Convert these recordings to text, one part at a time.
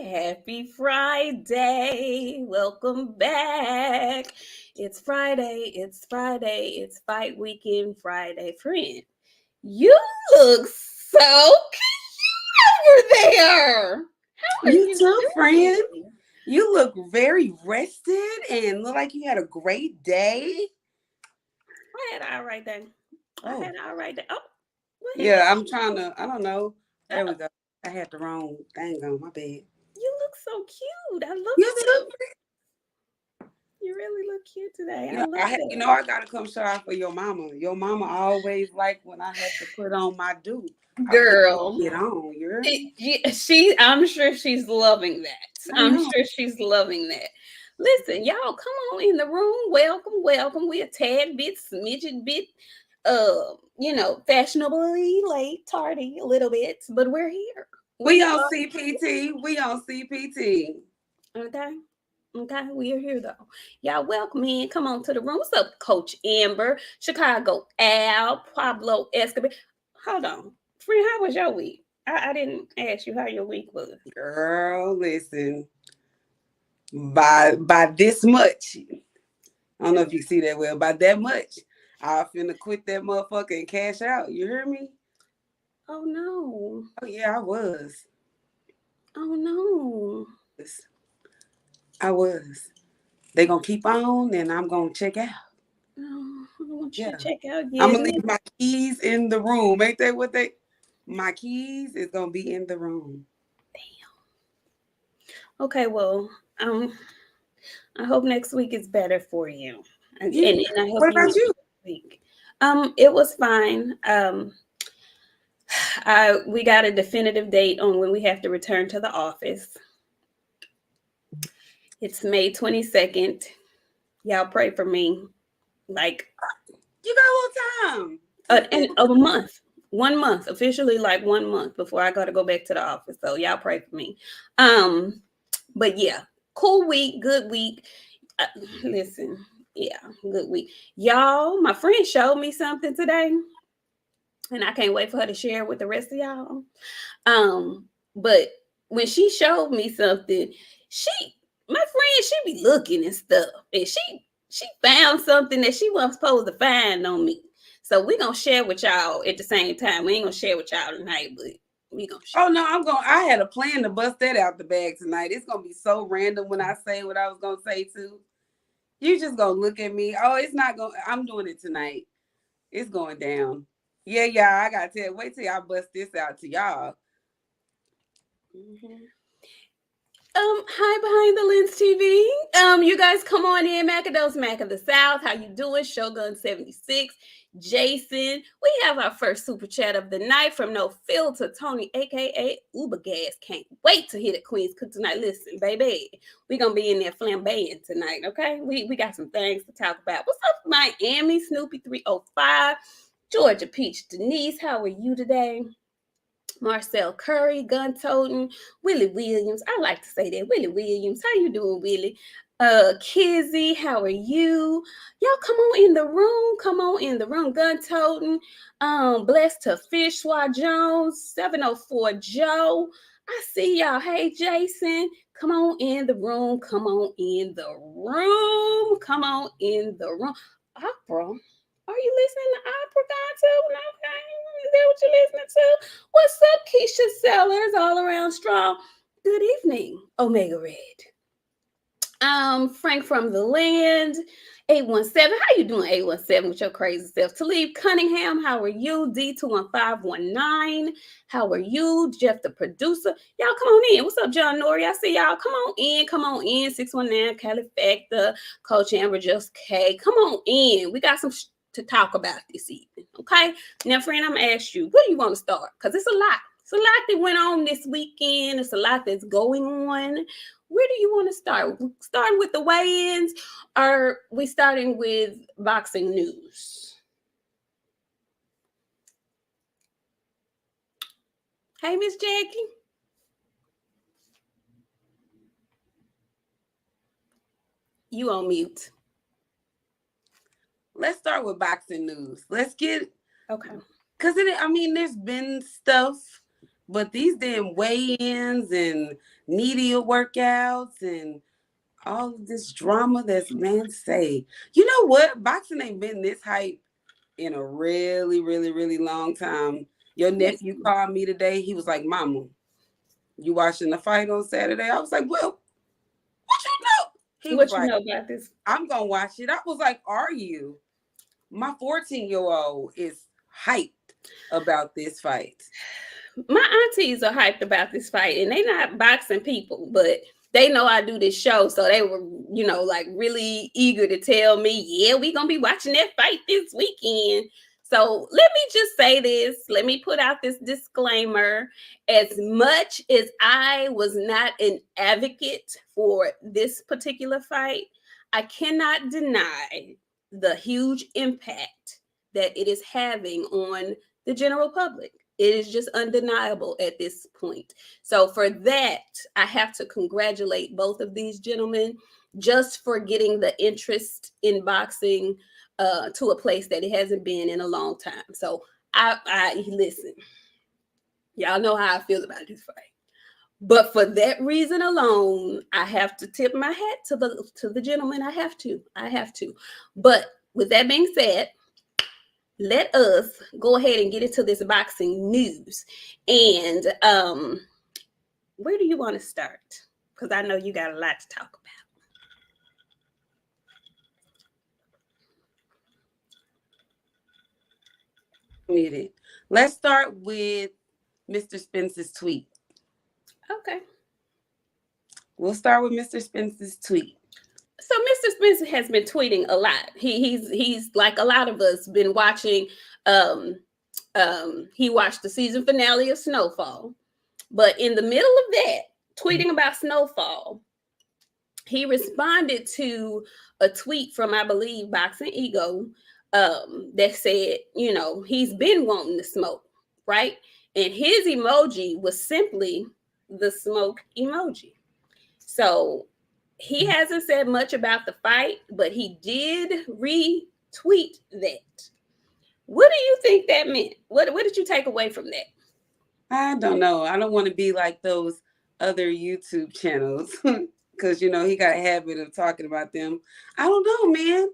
Happy Friday. Welcome back. It's Friday. It's Friday. It's fight weekend Friday. Friend, you look so cute over there. How are You you too, friend. doing? You look very rested and look like you had a great day. I had an all right day. I Oh, had an all right day. Oh, what yeah, happened? I'm trying to, I don't know. There we Uh, go. I had the wrong thing on my bed. you look so cute. I love You it. too. You really look cute today. You I know, love it. I gotta come show out for your mama. Your mama always like when I have to put on my do. I put this Girl. shit on. You heard me? I'm sure she's loving that. I I'm know. sure she's loving that. Listen, y'all, come on in the room. Welcome, welcome. We a tad bit, smidget bit, fashionably late, tardy a little bit, but we're here. We We on are CPT. We on CPT. okay. Okay, we are here though. Y'all welcome in. Come on to the room. What's up, Coach Amber, Chicago Al, Pablo Escobar? Hold on. Friend, how was your week? I didn't ask you how your week was. Girl, listen. By this much. I don't know if you see that well. By that much, I finna quit that motherfucker and cash out. You hear me? Oh no. Oh yeah, I was. Oh no. I was. They gonna keep on, and I'm gonna check out. Oh, I want you to Yeah, check out I'm yet. gonna leave my keys in the room. Ain't that what they? My keys is gonna be in the room. Okay, well, um, I hope next week is better for you. And, Yeah. and, and I hope What you about enjoy you? this week. It was fine. We got a definitive date on when we have to return to the office. It's May 22nd. Y'all pray for me. Like You got a little time to and still. of a month. 1 month, officially like 1 month before I gotta go back to the office. So y'all pray for me. But yeah, cool week, good week. Uh, Listen, yeah, good week. Y'all, my friend showed me something today, and I can't wait for her to share it with the rest of y'all. But when she showed me something, she my friend, she be looking and stuff, and she found something that she wasn't supposed to find on me. So we gonna share with y'all at the same time. We ain't gonna share with y'all tonight, but we gonna share. Oh no, I had a plan to bust that out the bag tonight. It's gonna be so random when I say what I was gonna say too. You just gonna look at me. Oh, it's not going. I'm doing it tonight. It's going down. Yeah, yeah. I gotta tell. Wait till I bust this out to y'all. Mhm. Hi behind the lens TV. You guys come on in, Macados, Mac of the South. How you doing? Shogun 76, Jason. We have our first super chat of the night from No Filter, Tony, aka Uber Gas. Can't wait to hear the Queens cook tonight. Listen, baby, we gonna be in there flamboyant tonight, okay? We got some things to talk about. What's up, Miami? Snoopy 305, Georgia Peach Denise. How are you today? Marcel Curry, gun toting, Willie Williams. I like to say that. Willie Williams. How you doing, Willie? Kizzy, how are you? Y'all come on in the room. Come on in the room. Gun toting. Blessed to Fishwa Jones, 704 Joe. I see y'all. Hey, Jason. Come on in the room. Come on in the room. Come on in the room. Opera. Are you listening to opera, Gun toting? Okay. Is that what you're listening to? What's up, Keisha Sellers, all around strong? Good evening, Omega Red. Frank from the land, 817. How you doing, 817, with your crazy self? Talib Cunningham, how are you? D21519, how are you? Jeff the producer. Y'all come on in. What's up, John Nori? I see y'all. Come on in. Come on in. 619, Cali Factor, Coach Amber, Just K. Come on in. We got some to talk about this evening. Okay. Now, friend, I'm gonna ask you, where do you want to start? Because it's a lot. It's a lot that went on this weekend. It's a lot that's going on. Where do you want to start? Starting with the weigh-ins, or we starting with boxing news? Hey, Miss Jackie. You on mute. Let's start with boxing news. Let's get Okay. because I mean, there's been stuff, But these damn weigh-ins and media workouts and all of this drama that's man say. You know what? Boxing ain't been this hype in a really, really, really long time. Your nephew called me today. He was like, Mama, you watching the fight on Saturday? I was like, well, what you know? He What was you like, know about this? I'm going to watch it. I was like, are you? My 14-year-old is hyped about this fight. My aunties are hyped about this fight, and they not boxing people, but they know I do this show, so they were, like really eager to tell me, yeah, we gonna be watching that fight this weekend. So let me just say this. Let me put out this disclaimer. As much as I was not an advocate for this particular fight, I cannot deny the huge impact that it is having on the general public. It is just undeniable at this point. So for that, I have to congratulate both of these gentlemen just for getting the interest in boxing to a place that it hasn't been in a long time. So I listen. Y'all know how I feel about this fight. But for that reason alone, I have to tip my hat to the gentleman. I have to. But with that being said, let us go ahead and get into this boxing news. And where do you want to start? Because I know you got a lot to talk about. Let's start with Mr. Spence's tweet. Okay. We'll start with Mr. Spence's tweet. So Mr. Spence has been tweeting a lot. He's like a lot of us been watching. He watched the season finale of Snowfall, but in the middle of that, tweeting about Snowfall, he responded to a tweet from, I believe, Boxing Ego, that said, he's been wanting to smoke, right? And his emoji was simply the smoke emoji. So he hasn't said much about the fight, but he did retweet that. What do you think that meant? What did you take away from that? I don't know. I don't want to be like those other YouTube channels because, he got a habit of talking about them. I don't know, man.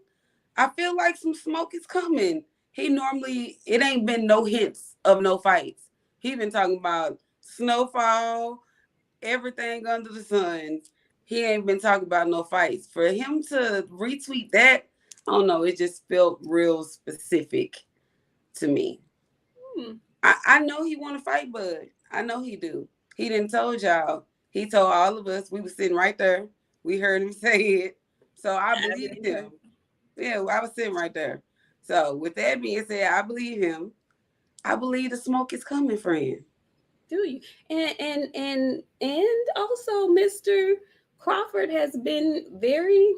I feel like some smoke is coming. It ain't been no hints of no fights. He been talking about Snowfall, everything under the sun. He ain't been talking about no fights. For him to retweet that, I don't know. It just felt real specific to me. I know he want to fight Bud. I know he do. He didn't told y'all. He told all of us. We were sitting right there. We heard him say it. So I believed him. Yeah, I was sitting right there. So with that being said, I believe him. I believe the smoke is coming, friend. Do you? And also Mr. Crawford has been very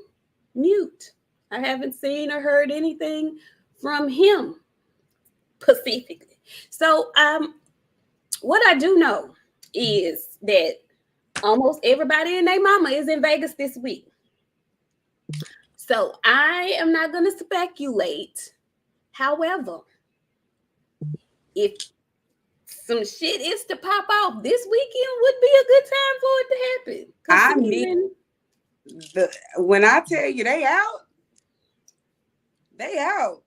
mute. I haven't seen or heard anything from him specifically. So what I do know is that almost everybody and their mama is in Vegas this week. So I am not going to speculate. However, if some shit is to pop off this weekend, would be a good time for it to happen. I mean, when I tell you they out.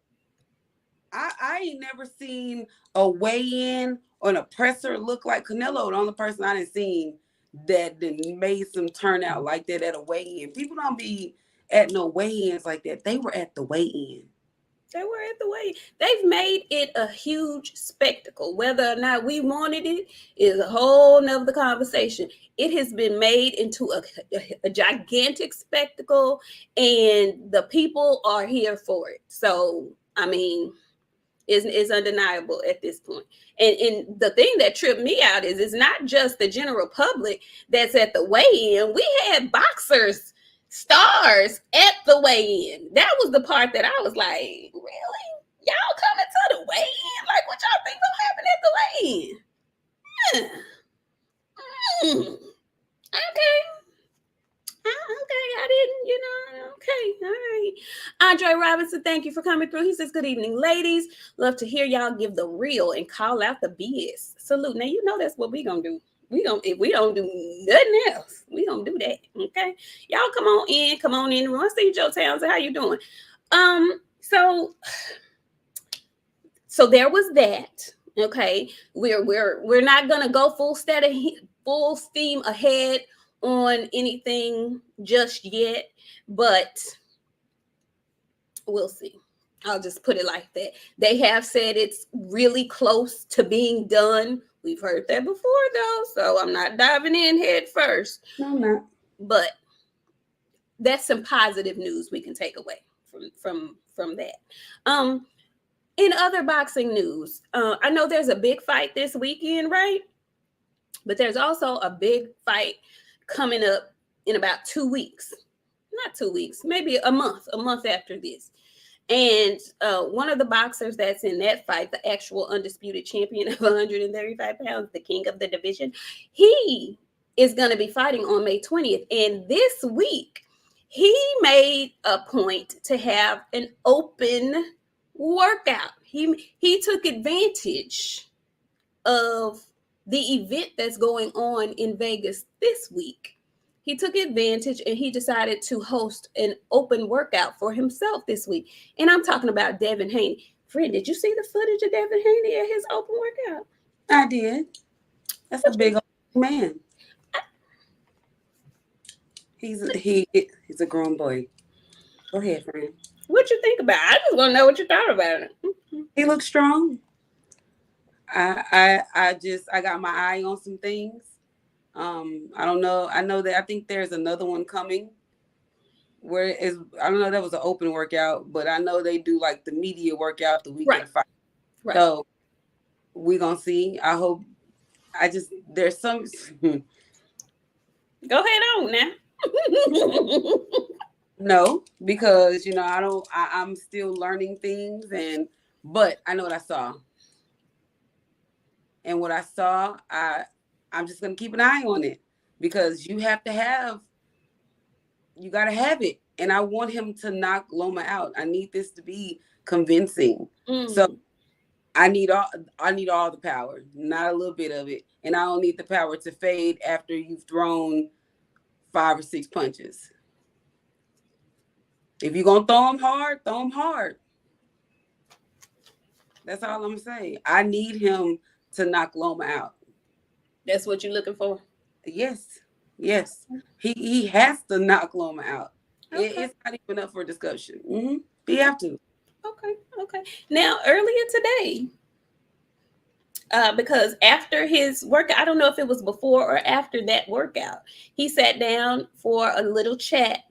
I ain't never seen a weigh-in on a presser look like Canelo. The only person I didn't seen that made some turnout like that at a weigh-in. People don't be at no weigh-ins like that. They were at the weigh-in. They were at the weigh-in. They've made it a huge spectacle. Whether or not we wanted it is a whole nother conversation. It has been made into a gigantic spectacle, and the people are here for it. So, I mean, is undeniable at this point. And the thing that tripped me out is it's not just the general public that's at the weigh-in. We had boxers, stars at the weigh-in. That was the part that I was like, really? Y'all coming to the weigh-in? Like, what y'all think gonna happen at the weigh-in? Okay. I didn't, Okay, all right. Andre Robinson, thank you for coming through. He says, good evening, ladies. Love to hear y'all give the real and call out the BS. Salute. Now, you know that's what we gonna do. If we don't do nothing else, we gonna do that. Okay. Y'all come on in the room. I see Joe Townsend. How you doing? So there was that. Okay. We're not gonna go full steam ahead on anything just yet, but we'll see. I'll just put it like that. They have said it's really close to being done. We've heard that before, though, so I'm not diving in head first. No, I'm not. But that's some positive news we can take away from that. In other boxing news, I know there's a big fight this weekend, right? But there's also a big fight coming up in about 2 weeks. Not 2 weeks, maybe a month after this. And one of the boxers that's in that fight, the actual undisputed champion of 135 pounds, the king of the division, he is going to be fighting on May 20th. And this week, he made a point to have an open workout. He took advantage of the event that's going on in Vegas this week. He took advantage and he decided to host an open workout for himself this week. And I'm talking about Devin Haney. Friend, did you see the footage of Devin Haney at his open workout? I did. That's a big old man. He's a grown boy. Go ahead, friend. What you think about it? I just want to know what you thought about it. He looks strong. I got my eye on some things. I don't know. I think there's another one coming where I don't know, that was an open workout, but I know they do like the media workout the week of the fight. Right. So we're gonna see. I hope. There's some. Go ahead on now. No, because I'm still learning things, but I know what I saw. And what I saw, I'm just going to keep an eye on it, because you got to have it. And I want him to knock Loma out. I need this to be convincing. So I need all the power, not a little bit of it. And I don't need the power to fade after you've thrown 5 or 6 punches. If you're going to throw him hard. That's all I'm saying. I need him to knock Loma out. That's what you're looking for? Yes. He has to knock Loma out. Okay. It's not even up for discussion. Mm-hmm. He have to. Okay. Now, earlier today, because after his workout, I don't know if it was before or after that workout, he sat down for a little chat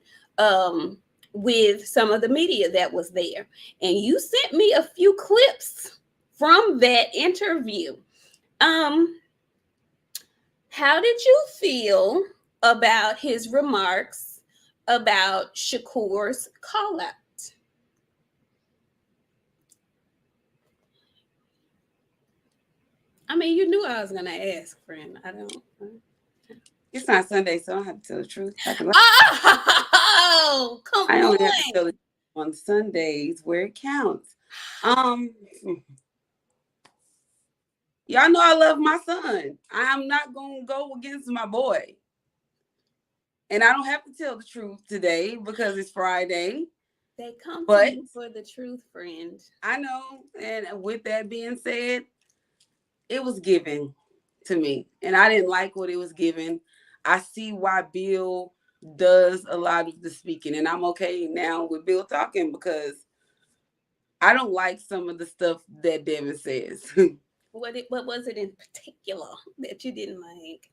with some of the media that was there. And you sent me a few clips from that interview. How did you feel about his remarks about Shakur's call out? I mean, you knew I was going to ask, friend. It's not Sunday, so I don't have to tell the truth. Oh, come on. I only have to tell the truth on Sundays where it counts. Y'all know I love my son. I'm not going to go against my boy. And I don't have to tell the truth today because it's Friday. They come to you for the truth, friend. I know. And with that being said, it was given to me. And I didn't like what it was given. I see why Bill does a lot of the speaking. And I'm okay now with Bill talking because I don't like some of the stuff that Devin says. What was it in particular that you didn't like?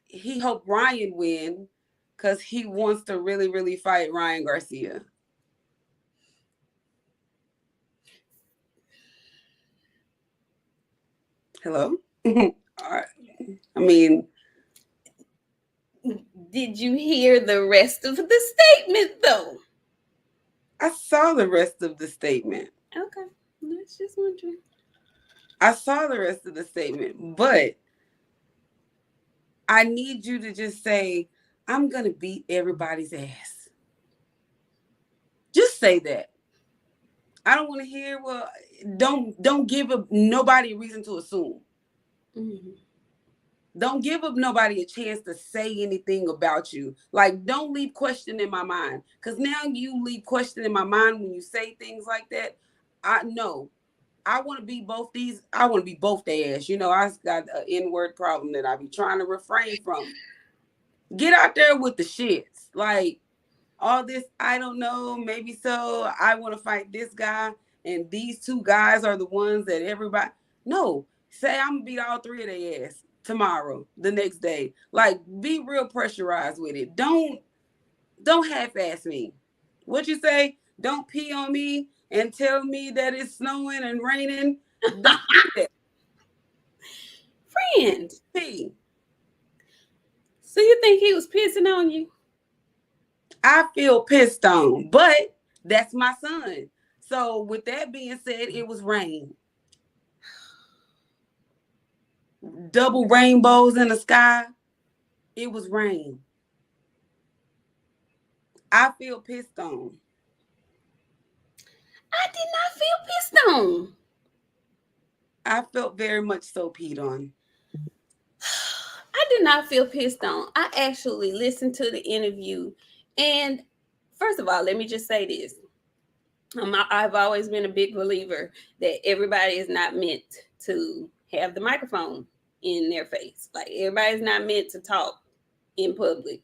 He hoped Ryan win because he wants to really, really fight Ryan Garcia. Hello? All right. I mean, did you hear the rest of the statement, though? I saw the rest of the statement. Okay. That's just wondering. I saw the rest of the statement, but I need you to just say, I'm gonna beat everybody's ass. Just say that. I don't want to hear. Well, don't give up nobody a reason to assume. Mm-hmm. Don't give up nobody a chance to say anything about you. Like, don't leave question in my mind. Because now you leave question in my mind when you say things like that. I know. I want to be both these. I want to be both their ass. You know, I got an N-word problem that I be trying to refrain from. Get out there with the shits. Like, all this, I don't know, maybe so. I want to fight this guy, and these two guys are the ones that everybody. No, say I'm gonna beat all three of their ass tomorrow, the next day. Like, be real pressurized with it. Don't half-ass me. What you say? Don't pee on me and tell me that it's snowing and raining. Don't do that. Friend. Pee. So you think he was pissing on you? I feel pissed on, but that's my son. So with that being said, it was rain. Double rainbows in the sky. It was rain. I feel pissed on. I did not feel pissed on. I felt very much so peed on. I did not feel pissed on. I actually listened to the interview. And first of all, let me just say this. I've always been a big believer that everybody is not meant to have the microphone in their face. Like, everybody's not meant to talk in public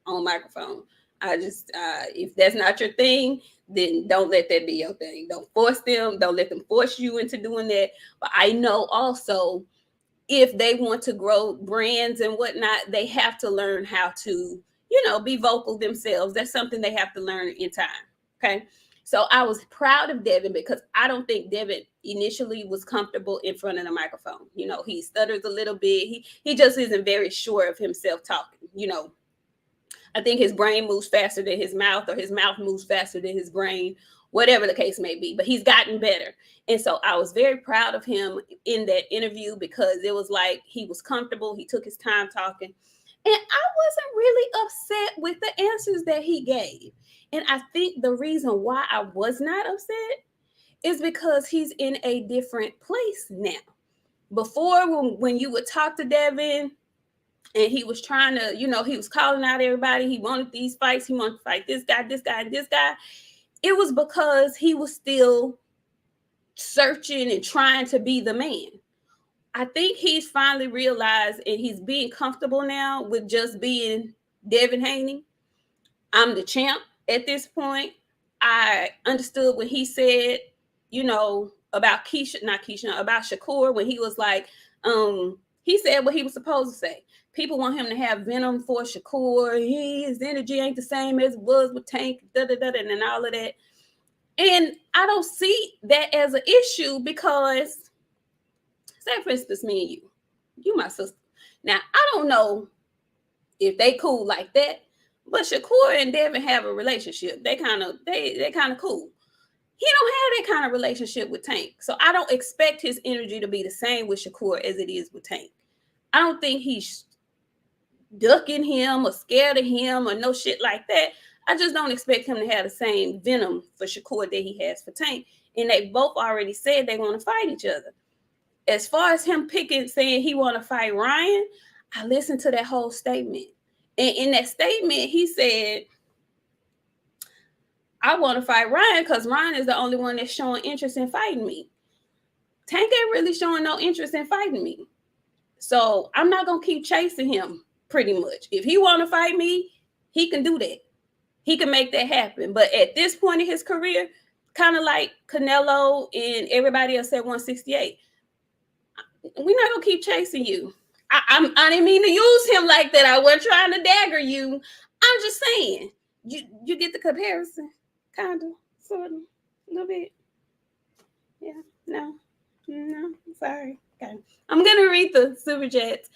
on microphone. I just, if that's not your thing, then don't let that be your thing. Don't force them. Don't let them force you into doing that. But I know also, if they want to grow brands and whatnot, they have to learn how to, be vocal themselves. That's something they have to learn in time. Okay. So I was proud of Devin because I don't think Devin initially was comfortable in front of the microphone. He stutters a little bit. He just isn't very sure of himself talking. I think his brain moves faster than his mouth, or his mouth moves faster than his brain, whatever the case may be. But he's gotten better. And so I was very proud of him in that interview because it was like he was comfortable. He took his time talking. And I wasn't really upset with the answers that he gave. And I think the reason why I was not upset is because he's in a different place now. Before, when you would talk to Devin and he was trying to, he was calling out everybody. He wanted these fights. He wanted to fight this guy, this guy, and this guy. It was because he was still searching and trying to be the man. I think he's finally realized, and he's being comfortable now with just being Devin Haney. I'm the champ at this point. I understood when he said, about about Shakur, when he was like, he said what he was supposed to say. People want him to have venom for Shakur. His energy ain't the same as it was with Tank, and all of that. And I don't see that as an issue because, say for instance, me and you my sister. Now, I don't know if they cool like that, but Shakur and Devin have a relationship. They kind of cool. He don't have that kind of relationship with Tank. So I don't expect his energy to be the same with Shakur as it is with Tank. I don't think he's ducking him or scared of him or no shit like that. I just don't expect him to have the same venom for Shakur that he has for Tank. And they both already said they want to fight each other. As far as him saying he want to fight Ryan, I listened to that whole statement. And in that statement, he said, I want to fight Ryan because Ryan is the only one that's showing interest in fighting me. Tank ain't really showing no interest in fighting me. So I'm not going to keep chasing him, pretty much. If he want to fight me, he can do that. He can make that happen. But at this point in his career, kind of like Canelo and everybody else at 168, we're not going to keep chasing you. I didn't mean to use him like that. I wasn't trying to dagger you. I'm just saying, you get the comparison, kind of, sort of, a little bit. Yeah, no, sorry. Okay, I'm gonna read the super chats.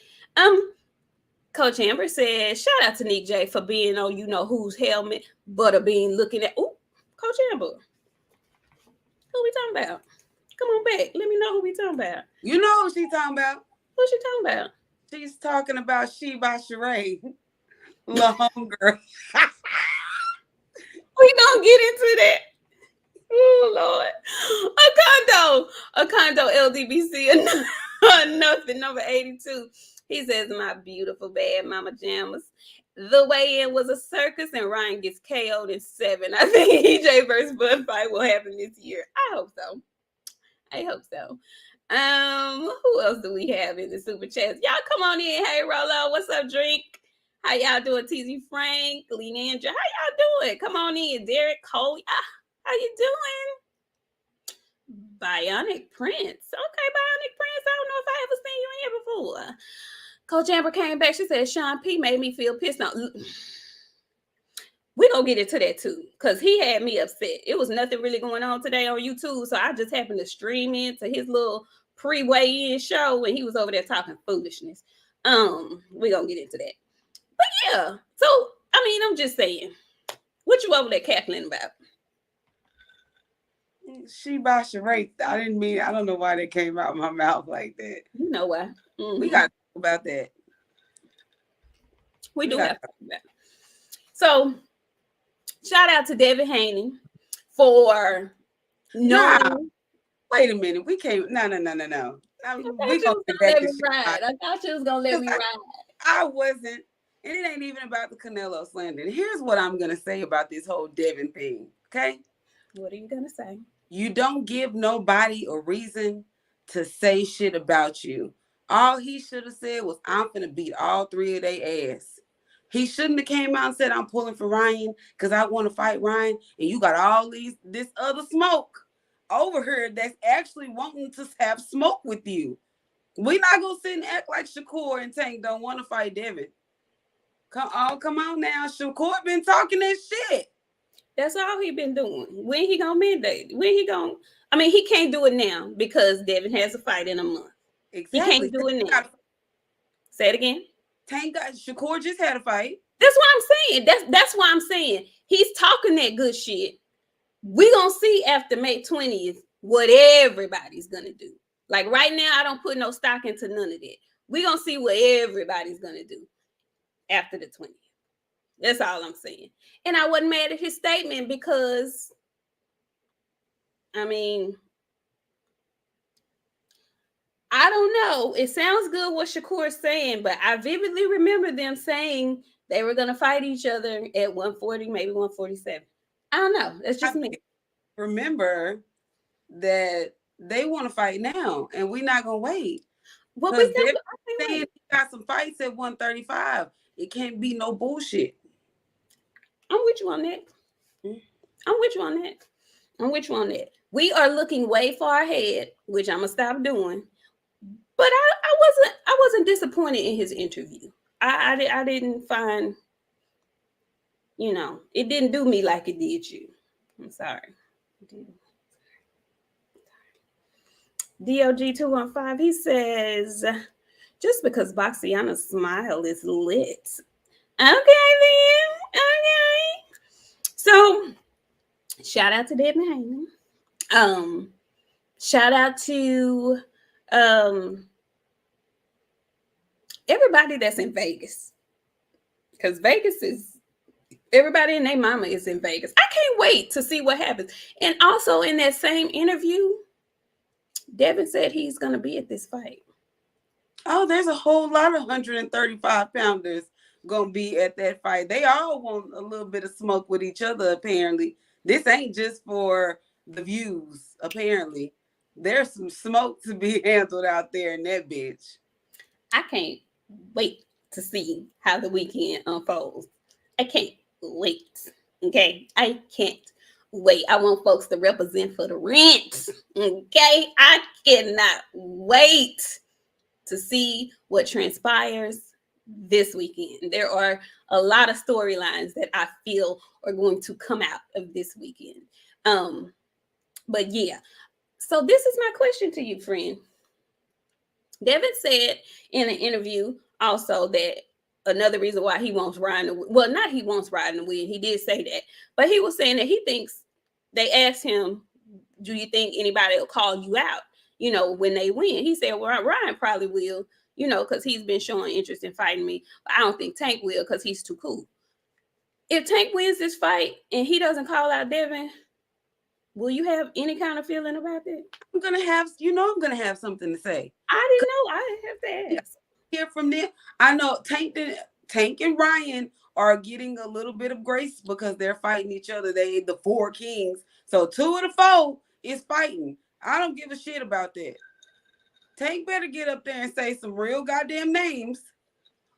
Coach Amber said, "Shout out to Nik J for being on whose helmet, Butterbean looking at." Ooh, Coach Amber, who we talking about? Come on back. Let me know who we talking about. You know who she talking about? Who she talking about? She's talking about She by Sheree. little homegirl. We gonna get into that. Oh Lord. A condo LDBC nothing, number 82. He says, my beautiful bad mama jammers. The weigh-in was a circus and Ryan gets KO'd in 7. I think EJ versus Bud fight will happen this year. I hope so. Who else do we have in the super chats? Y'all come on in. Hey Rolo, what's up, Drink? How y'all doing? TZ Frank, Leandra, how y'all doing? Come on in. Derek Cole, how you doing? Bionic Prince. Okay, Bionic Prince. I don't know if I ever seen you in here before. Coach Amber came back. She said, Sean P made me feel pissed off. We're going to get into that too, because he had me upset. It was nothing really going on today on YouTube, so I just happened to stream into his little pre-weigh-in show when he was over there talking foolishness. We're going to get into that. But yeah, so, I mean, I'm just saying, what you over there cackling about? She Basha right. I don't know why that came out of my mouth like that. You know why. We got to talk about that. We do have to talk about it. So, shout out to Devin Haney for knowing. Wait a minute. We can't. No. I thought you was going to let me ride. I wasn't. And it ain't even about the Canelo slander. And here's what I'm going to say about this whole Devin thing. Okay? What are you going to say? You don't give nobody a reason to say shit about you. All he should have said was, I'm finna beat all 3 of their ass. He shouldn't have came out and said, I'm pulling for Ryan because I want to fight Ryan. And you got all this other smoke over here that's actually wanting to have smoke with you. We're not going to sit and act like Shakur and Tank don't want to fight Devin. Come on now. Shakur been talking that shit. That's all he been doing. When he gonna mandate? He can't do it now because Devin has a fight in a month. Exactly. He can't do it now. Say it again. Shakur just had a fight. That's what I'm saying. That's why I'm saying he's talking that good shit. We gonna see after May 20th what everybody's gonna do. Like right now, I don't put no stock into none of that. We gonna see what everybody's gonna do after the 20th. That's all I'm saying. And I wasn't mad at his statement because, I don't know. It sounds good what Shakur's saying, but I vividly remember them saying they were going to fight each other at 140, maybe 147. I don't know. That's just me. Remember that they want to fight now, and we're not going to wait. Well, they're saying he got some fights at 135. It can't be no bullshit. I'm with you on that. We are looking way far ahead, which I'm gonna stop doing. But I wasn't disappointed in his interview. I didn't find, it didn't do me like it did you. I'm sorry. DOG215, he says, just because BOXIANA's smile is lit. Okay, then. Okay. So, shout out to Devin Haney. Shout out to everybody that's in Vegas. Because Vegas is, everybody and their mama is in Vegas. I can't wait to see what happens. And also in that same interview, Devin said he's going to be at this fight. Oh, there's a whole lot of 135 pounders going to be at that fight. They all want a little bit of smoke with each other, apparently. This ain't just for the views, apparently. There's some smoke to be handled out there in that bitch. I can't wait to see how the weekend unfolds. I can't wait. Okay? I can't wait. I want folks to represent for the rent. Okay? I cannot wait to see what transpires this weekend. There are a lot of storylines that I feel are going to come out of this weekend. But yeah. So this is my question to you, friend. Devin said in an interview also that another reason why he wants Ryan to win, well, not he wants Ryan to win, he did say that, but he was saying that he thinks, they asked him, do you think anybody will call you out, when they win? He said, well, Ryan probably will, you know, because he's been showing interest in fighting me. But I don't think Tank will because he's too cool. If Tank wins this fight and he doesn't call out Devin, will you have any kind of feeling about that? I'm gonna have something to say. I didn't know. I have to ask. Hear from them. I know Tank and Ryan are getting a little bit of grace because they're fighting each other. They the 4 kings. So 2 of the 4 is fighting. I don't give a shit about that. Tank better get up there and say some real goddamn names.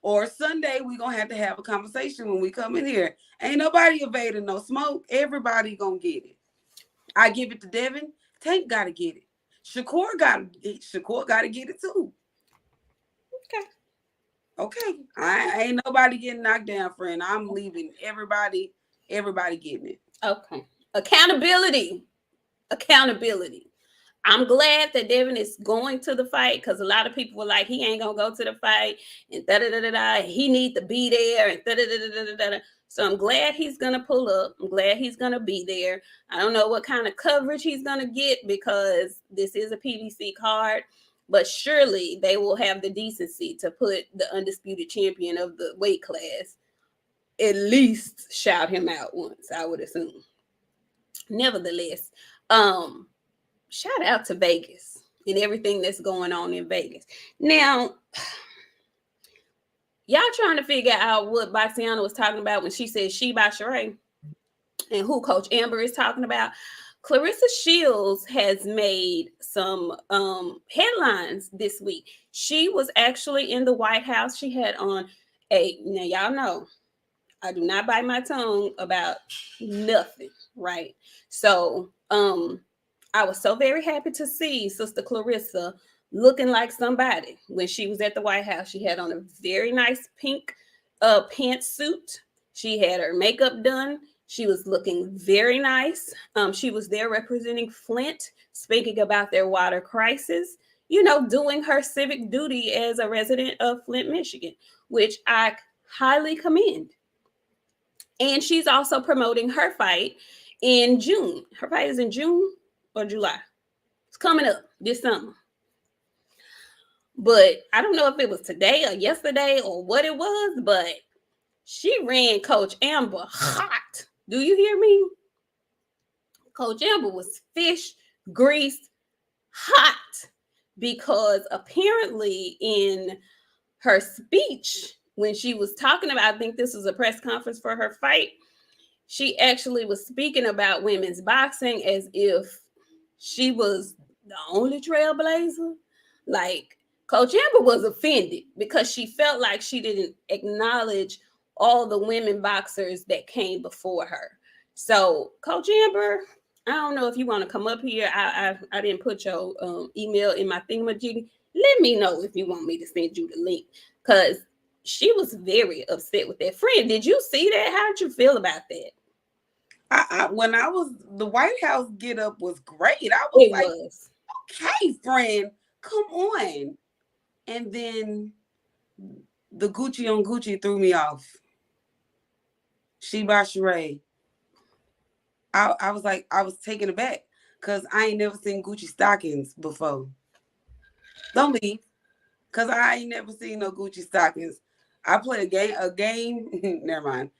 Or Sunday, we're going to have a conversation when we come in here. Ain't nobody evading no smoke. Everybody going to get it. I give it to Devin. Tank got to get it. Shakur got to get it too. Okay. I ain't nobody getting knocked down, friend. I'm leaving everybody getting it. Okay. Accountability. I'm glad that Devin is going to the fight because a lot of people were like, he ain't gonna go to the fight and he need to be there and So I'm glad he's gonna pull up. I'm glad he's gonna be there. I don't know what kind of coverage he's gonna get because this is a PBC card, but surely they will have the decency to put the undisputed champion of the weight class at least shout him out once, I would assume. Nevertheless, shout out to Vegas and everything that's going on in Vegas. Now, y'all trying to figure out what BOXIANA was talking about when she said she by Sheree and who Coach Amber is talking about. Claressa Shields has made some headlines this week. She was actually in the White House. She had on now y'all know, I do not bite my tongue about nothing, right? So, I was so very happy to see Sister Claressa looking like somebody when she was at the White House. She had on a very nice pink pantsuit. She had her makeup done. She was looking very nice. She was there representing Flint, speaking about their water crisis, you know, doing her civic duty as a resident of Flint, Michigan, which I highly commend. And she's also promoting her fight in June. Her fight is in June or July. It's coming up this summer. But I don't know if it was today or yesterday or what it was, but she ran Coach Amber hot. Do you hear me? Coach Amber was fish greased hot because apparently in her speech, when she was talking about, I think this was a press conference for her fight, she actually was speaking about women's boxing as if she was the only trailblazer. Like, Coach Amber was offended because she felt like she didn't acknowledge all the women boxers that came before her. So, Coach Amber, I don't know if you want to come up here. I didn't put your email in my thingamajiggy. Let me know if you want me to send you the link because she was very upset with that. Friend, did you see that? How did you feel about that? When I was the White House get up was great. I was okay, friend, come on. And then the Gucci on Gucci threw me off. She by Sheree. I was like, I was taken aback because I ain't never seen Gucci stockings before. Don't leave, because I ain't never seen no Gucci stockings. I play a game. Never mind.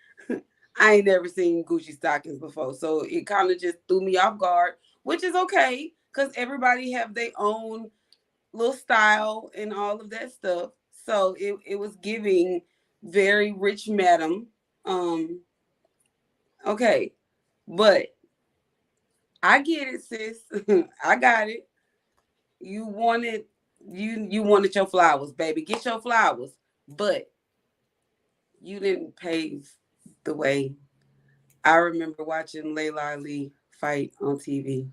I ain't never seen Gucci stockings before. So it kind of just threw me off guard, which is okay because everybody have their own little style and all of that stuff. So it was giving very rich madam. Okay. But I get it, sis. I got it. You wanted your flowers, baby. Get your flowers. But you didn't pave the way. I remember watching Layla Ali fight on TV.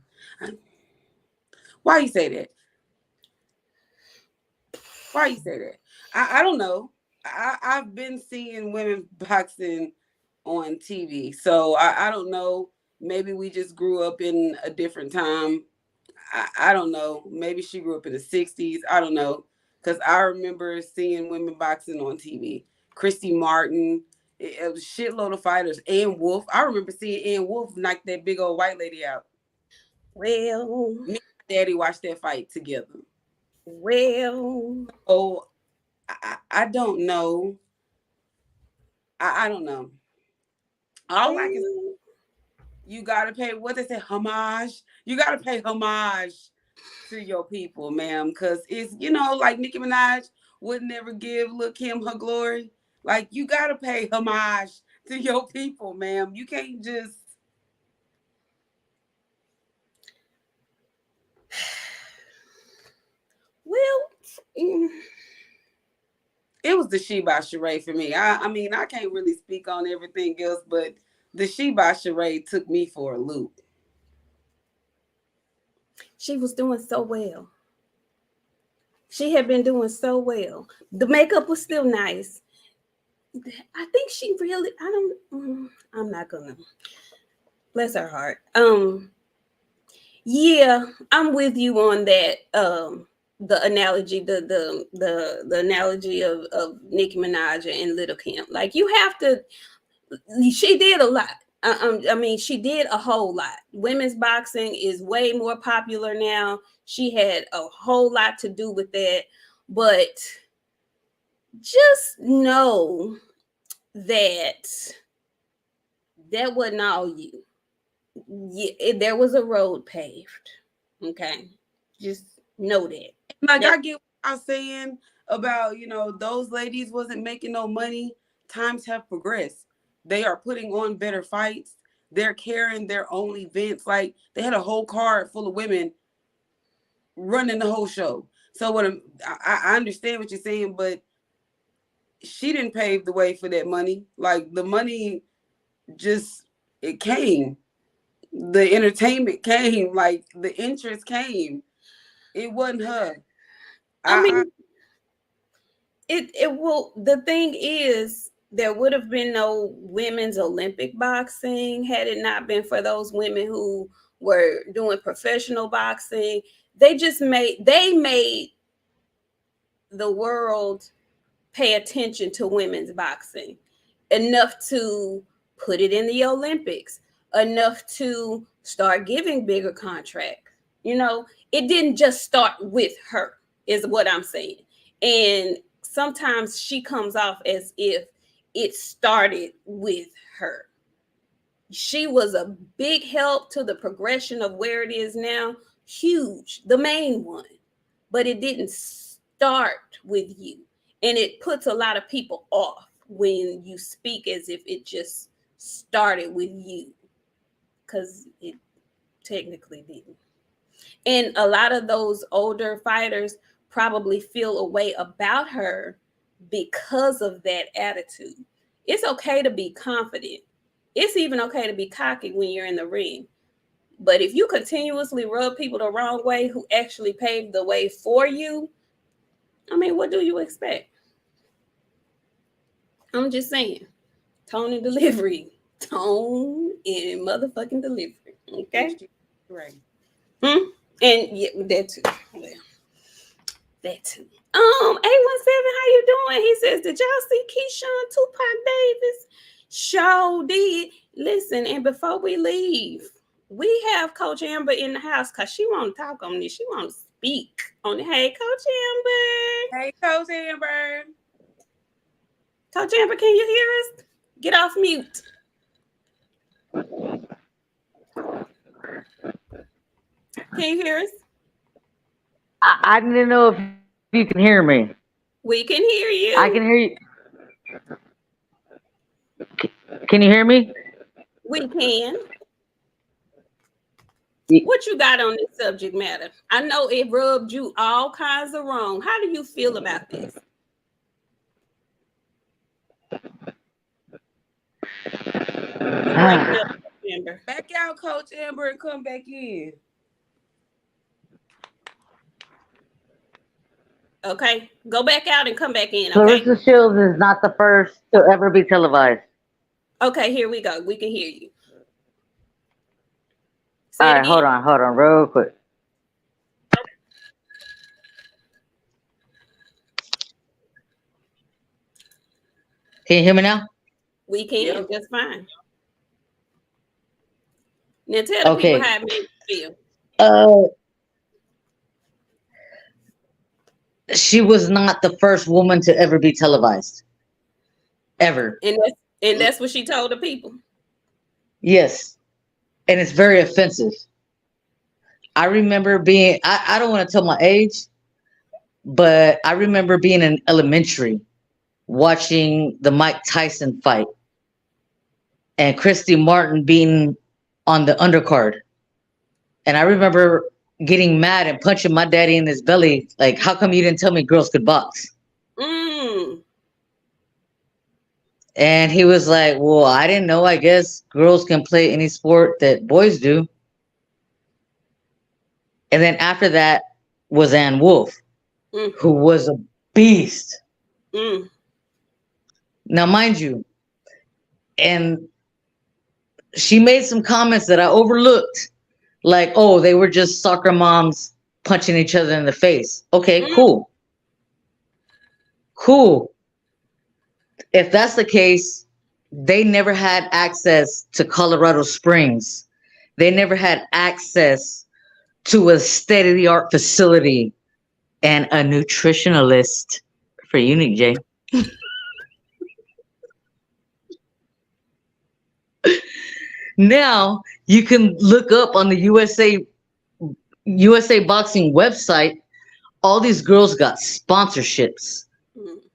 Why you say that? Why you say that? I don't know. I've been seeing women boxing on TV. So I don't know. Maybe we just grew up in a different time. I don't know. Maybe she grew up in the 60s. I don't know. Because I remember seeing women boxing on TV. Christy Martin. It was a shitload of fighters. Ann Wolf. I remember seeing Ann Wolf knock that big old white lady out. Well, me and Daddy watched that fight together. Well. Oh, I don't know. I don't know. All I can, you gotta pay what they say, homage. You gotta pay homage to your people, ma'am, because it's like Nicki Minaj would never give Lil Kim her glory. Like you gotta pay homage to your people, ma'am. You can't just. Well, It was the Sheba charade for me. I mean, I can't really speak on everything else, but the Sheba charade took me for a loop. she was doing so well. She had been doing so well. The makeup was still nice. I think she really. I don't. I'm not gonna. Bless her heart. Yeah, I'm with you on that. The analogy, the analogy of Nicki Minaj and Little Kim. Like you have to. She did a lot. I mean, she did a whole lot. Women's boxing is way more popular now. She had a whole lot to do with that, but just know that that wasn't all you. Yeah, there was a road paved. Okay, just know that. Like That I get what I'm saying about those ladies wasn't making no money. Times have progressed. They are putting on better fights. They're carrying their own events. Like they had a whole card full of women running the whole show. So I understand what you're saying, but she didn't pave the way for that money. Like the money just it came. The entertainment came. Like the interest came. It wasn't her. I I mean, it will. The thing is, there would have been no women's Olympic boxing had it not been for those women who were doing professional boxing. They made the world pay attention to women's boxing enough to put it in the Olympics, enough to start giving bigger contracts. It didn't just start with her, is what I'm saying. And sometimes she comes off as if it started with her. She was a big help to the progression of where it is now, huge, the main one. But it didn't start with you. And it puts a lot of people off when you speak as if it just started with you, because it technically didn't. And a lot of those older fighters probably feel a way about her because of that attitude. It's okay to be confident. It's even okay to be cocky when you're in the ring. But if you continuously rub people the wrong way who actually paved the way for you, I mean, what do you expect? I'm just saying. Tone and delivery. Tone and motherfucking delivery. Okay? right. And yeah, that too. Well, that too. 817, how you doing? He says, did y'all see Keyshawn Tupac Davis? Sure did. Listen, and before we leave, we have Coach Amber in the house because she want to talk on this. She want to speak on it. Hey, Coach Amber. Hey, Coach Amber. Coach Amber, can you hear us? Get off mute. Can you hear us? I didn't know if you can hear me. We can hear you. I can hear you. Can you hear me? We can. What you got on this subject matter? I know it rubbed you all kinds of wrong. How do you feel about this? Back out, Coach Amber, and come back in. Okay, go back out and come back in. Okay. Claressa Shields is not the first to ever be televised. Okay, here we go. We can hear you. All right, hold on, real quick. Can you hear me now? We can, just fine. Now tell the people how it made you feel. she was not the first woman to ever be televised. Ever. And that's what she told the people. Yes. And it's very offensive. I remember being, I don't want to tell my age, but I remember being in elementary watching the Mike Tyson fight and Christy Martin being on the undercard. And I remember getting mad and punching my daddy in his belly. Like, how come you didn't tell me girls could box? Mm. And he was like, well, I didn't know. I guess girls can play any sport that boys do. And then after that was Ann Wolf, who was a beast. Now, mind you, and she made some comments that I overlooked, like, oh, they were just soccer moms punching each other in the face. Okay, cool. Cool. If that's the case, they never had access to Colorado Springs. They never had access to a state-of-the-art facility and a nutritionalist for you, Nik J. Now you can look up on the USA Boxing website. All these girls got sponsorships.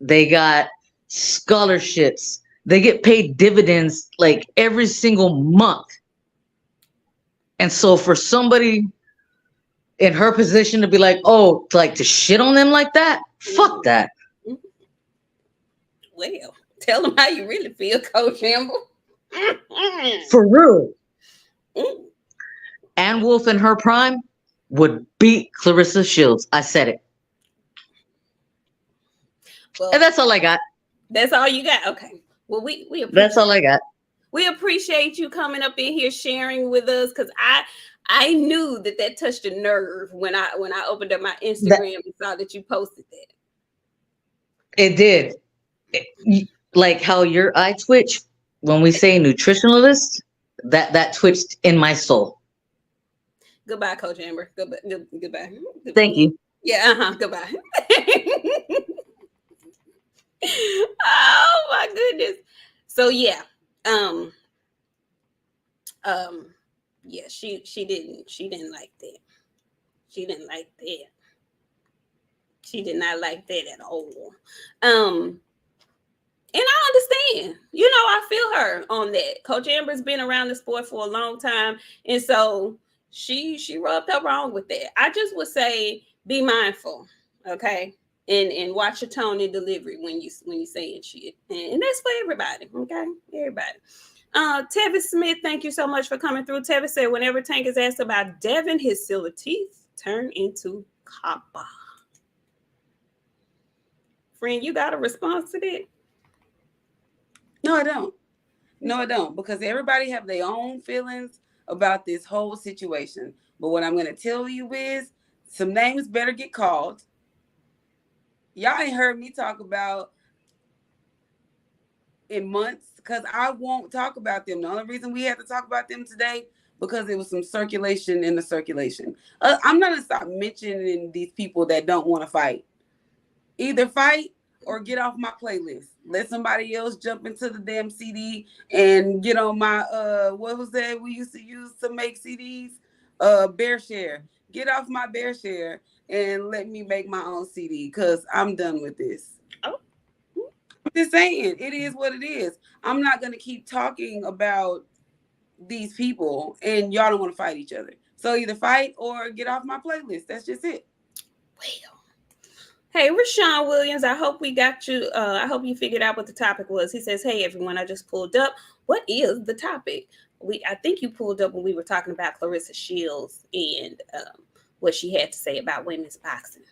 They got scholarships. They get paid dividends like every single month. And so for somebody in her position to be like, oh, like to shit on them like that, fuck that. Well, tell them how you really feel, Coach Amber. For real. Ann Wolf in her prime would beat Claressa Shields. I said it. Well, and that's all I got. That's all you got? Okay. Well, we that's all I got. We appreciate you coming up in here sharing with us, because I knew that touched a nerve when I opened up my Instagram and saw that you posted that. It did. Like how your eye twitch when we say nutritionalist, that twitched in my soul. Goodbye, Coach Amber. Goodbye. Thank you. Yeah, Goodbye. Oh my goodness. So yeah. Yeah, she didn't like that. She didn't like that. She did not like that at all. And I understand. You know, I feel her on that. Coach Amber's been around the sport for a long time, and so she rubbed her wrong with that. I just would say be mindful, okay? And watch your tone and delivery when you saying shit. And that's for everybody, okay? Everybody. Tevin Smith, thank you so much for coming through. Tevin said whenever Tank is asked about Devin, his silver teeth turn into copper. Friend, you got a response to that? No, I don't. No, I don't. Because everybody have their own feelings about this whole situation. But what I'm going to tell you is some names better get called. Y'all ain't heard me talk about in months because I won't talk about them. The only reason we had to talk about them today because there was some circulation in the circulation. I'm not going to stop mentioning these people that don't want to fight. Either fight or get off my playlist. Let somebody else jump into the damn CD and get on my, what was that we used to use to make CDs? Bear Share. Get off my Bear Share and let me make my own CD because I'm done with this. Oh. I'm just saying, it is what it is. I'm not going to keep talking about these people and y'all don't want to fight each other. So either fight or get off my playlist. That's just it. Well. Hey, Rashawn Williams, I hope we got you. I hope you figured out what the topic was. He says, hey, everyone, I just pulled up. What is the topic? I think you pulled up when we were talking about Claressa Shields and what she had to say about women's boxing.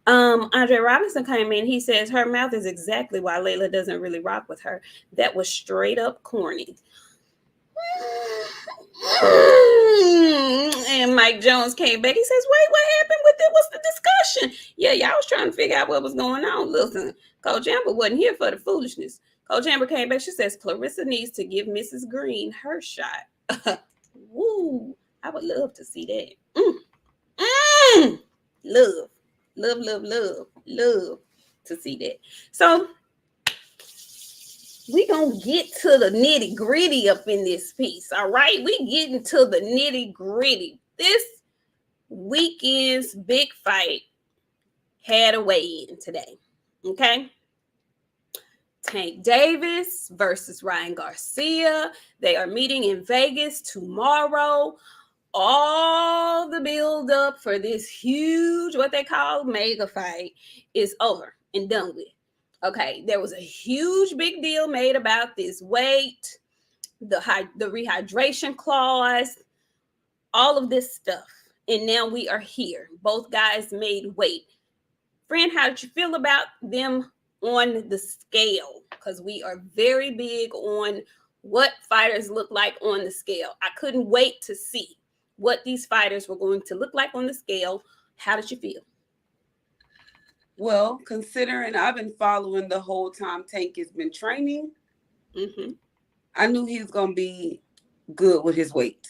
Andre Robinson came in. He says, her mouth is exactly why Layla doesn't really rock with her. That was straight up corny. And Mike Jones came back. He says, wait, what happened with it? What's the discussion? Yeah, y'all was trying to figure out what was going on. Listen, Coach Amber wasn't here for the foolishness. Coach Amber came back. She says, Claressa needs to give Mrs. Green her shot. Woo. I would love to see that. Love. Love, love, love, love to see that. So we gonna get to the nitty gritty up in this piece. All right, we getting to the nitty gritty. This weekend's big fight had a weigh-in today. Okay. Tank Davis versus Ryan Garcia. They are meeting in Vegas tomorrow. All the build up for this huge, what they call mega fight, is over and done with. Okay, there was a huge big deal made about this weight, the rehydration clause, all of this stuff. And now we are here. Both guys made weight. Friend, how did you feel about them on the scale? Because we are very big on what fighters look like on the scale. I couldn't wait to see what these fighters were going to look like on the scale. How did you feel? Well, considering I've been following the whole time Tank has been training, I knew he was going to be good with his weight.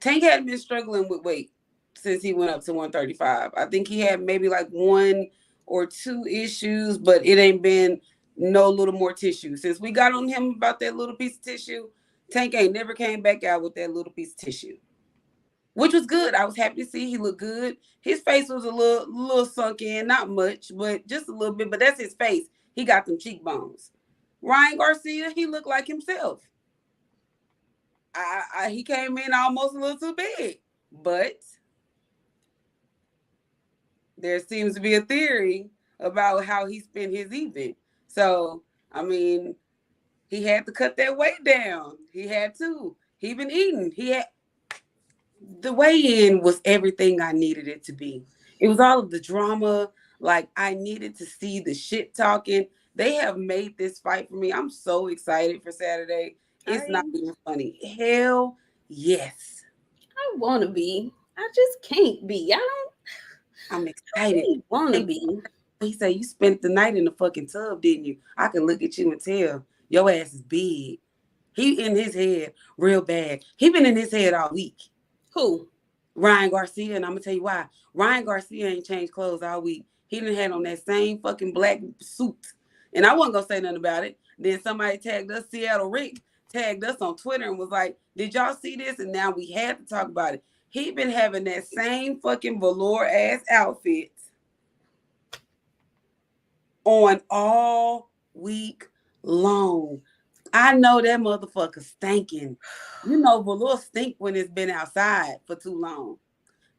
Tank hadn't been struggling with weight since he went up to 135. I think he had maybe like 1 or 2 issues, but it ain't been no little more tissue. Since we got on him about that little piece of tissue, Tank ain't never came back out with that little piece of tissue, which was good. I was happy to see he looked good. His face was a little sunk in, not much, but just a little bit, but that's his face. He got them cheekbones. Ryan Garcia, he looked like himself. He came in almost a little too big, but there seems to be a theory about how he spent his evening. So, I mean, he had to cut that weight down. He had to. He been eating. The weigh-in was everything I needed it to be. It was all of the drama. Like, I needed to see the shit talking. They have made this fight for me. I'm so excited for Saturday. It's not even funny. Hell yes. I want to be. I just can't be. I'm excited. I want to be. He said, you spent the night in the fucking tub, didn't you? I can look at you and tell your ass is big. He in his head real bad. He been in his head all week. Who? Ryan Garcia, and I'm going to tell you why. Ryan Garcia ain't changed clothes all week. He done had on that same fucking black suit. And I wasn't going to say nothing about it. Then somebody tagged us, Seattle Rick, tagged us on Twitter and was like, did y'all see this? And now we had to talk about it. He been having that same fucking velour-ass outfit on all week long. I know that motherfucker stinking. You know, velour stink when it's been outside for too long.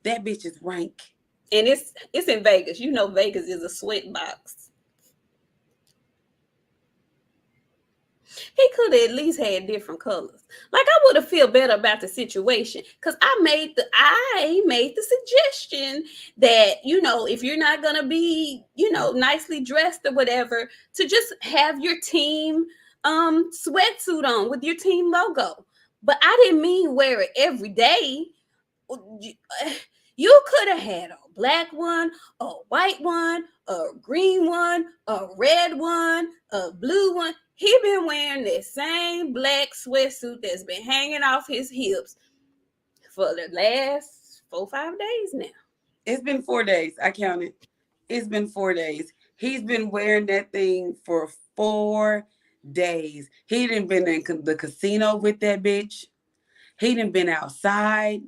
That bitch is rank. And it's in Vegas. You know, Vegas is a sweat box. He could have at least had different colors. Like, I would have feel better about the situation because I made the suggestion that, you know, if you're not gonna be, you know, nicely dressed or whatever, to just have your team sweatsuit on with your team logo. But I didn't mean wear it every day. You could have had a black one, a white one, a green one, a red one, a blue one. He been wearing that same black sweatsuit that's been hanging off his hips for the last 4 or 5 days now. It's been 4 days. I counted. It's been 4 days. He's been wearing that thing for 4 days. He done been in the casino with that bitch. He done been outside.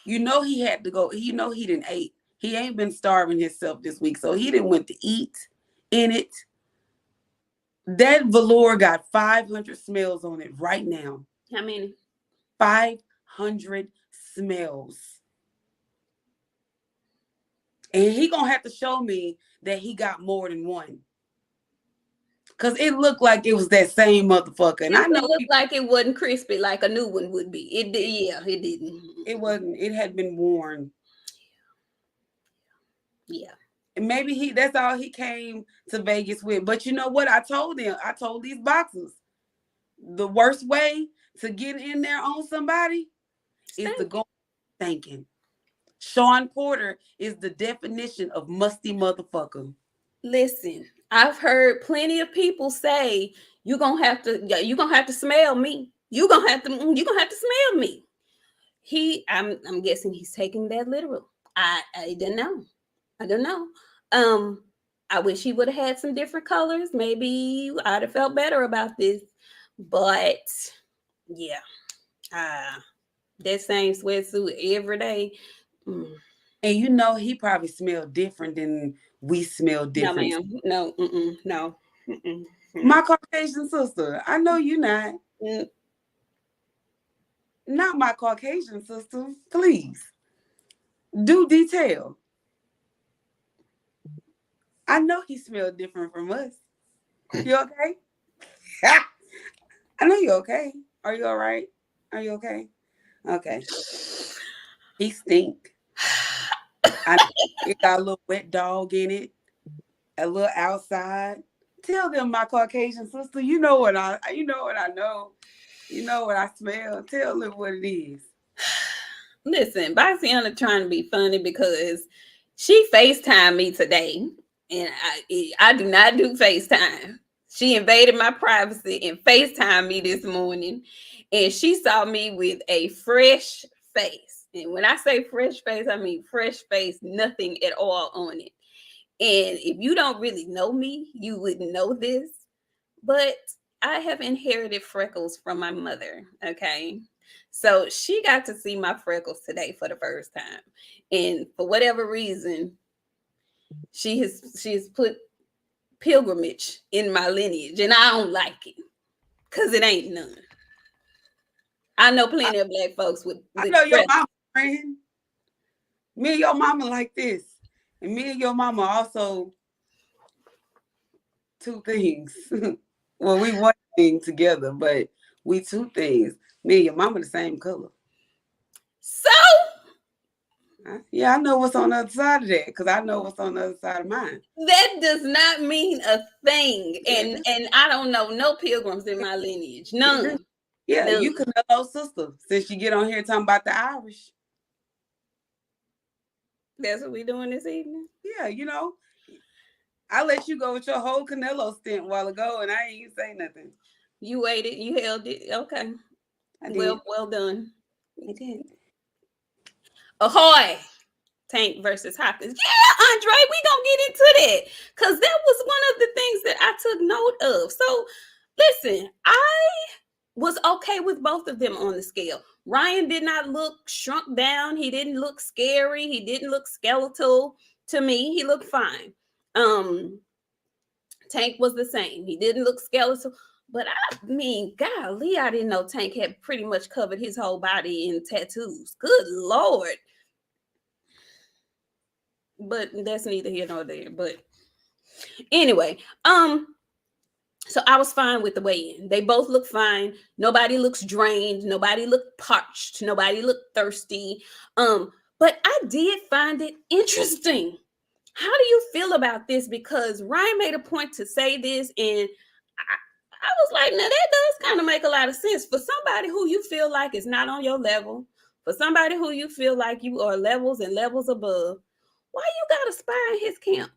You know he had to go. You know he didn't ate. He ain't been starving himself this week, so he didn't went to eat in it. That velour got 500 smells on it right now. How many? 500 smells. And he gonna have to show me that he got more than one. Cause it looked like it was that same motherfucker. And I know it looked like it wasn't crispy like a new one would be. It did, yeah, it didn't. It wasn't. It had been worn. Yeah. And maybe that's all he came to Vegas with. But you know what? I told these boxers, the worst way to get in there on somebody is to go thinking. Sean Porter is the definition of musty motherfucker. Listen, I've heard plenty of people say you're gonna have to smell me. You're gonna have to smell me. I'm guessing he's taking that literal. I didn't know. I don't know. I wish he would have had some different colors. Maybe I'd have felt better about this. But yeah, that same sweatsuit every day. Mm. And you know he probably smelled different than we smell No, different. ma'am. No, no. Mm-mm. My Caucasian sister, I know you not. Mm. Not my Caucasian sister. Please. Do detail. I know he smelled different from us. You okay? I know you're okay. Are you all right? Are you okay? Okay. He stink. It got a little wet dog in it, a little outside. Tell them, my Caucasian sister, you know what I know. You know what I smell. Tell them what it is. Listen, BOXIANA trying to be funny because she FaceTimed me today, and I do not do FaceTime. She invaded my privacy and FaceTimed me this morning, and she saw me with a fresh face. And when I say fresh face, I mean fresh face, nothing at all on it. And if you don't really know me, you wouldn't know this, but I have inherited freckles from my mother. Okay. So she got to see my freckles today for the first time. And for whatever reason, she has put pilgrimage in my lineage. And I don't like it. Because it ain't none. I know plenty of black folks with I know your freckles. mama, friend. Me and your mama like this. And me and your mama also two things. Well, we one thing together, but we two things. Me and your mama the same color. So Yeah, I know what's on the other side of that because I know what's on the other side of mine. that does not mean a thing. And I don't know no pilgrims in my lineage. None. Yeah, None. you Canelo sister since you get on here talking about the Irish. That's what we doing this evening. Yeah, you know, I let you go with your whole Canelo stint a while ago, and I ain't even say nothing. You waited, you held it. Okay. I did. Well done. I did. Ahoy! Tank versus Hopkins. Yeah, Andre, we gonna get into that because that was one of the things that I took note of. So, listen, I was okay with both of them on the scale. Ryan did not look shrunk down. He didn't look scary. He didn't look skeletal to me. He looked fine. Tank was the same. He didn't look skeletal. But I mean, golly, I didn't know Tank had pretty much covered his whole body in tattoos. Good Lord. But that's neither here nor there. But anyway, so I was fine with the weigh-in. They both look fine. Nobody looks drained. Nobody looked parched. Nobody looked thirsty. But I did find it interesting. How do you feel about this? Because Ryan made a point to say this, and I was like, now that does kind of make a lot of sense for somebody who you feel like is not on your level, for somebody who you feel like you are levels and levels above. Why you got a spy in his camp?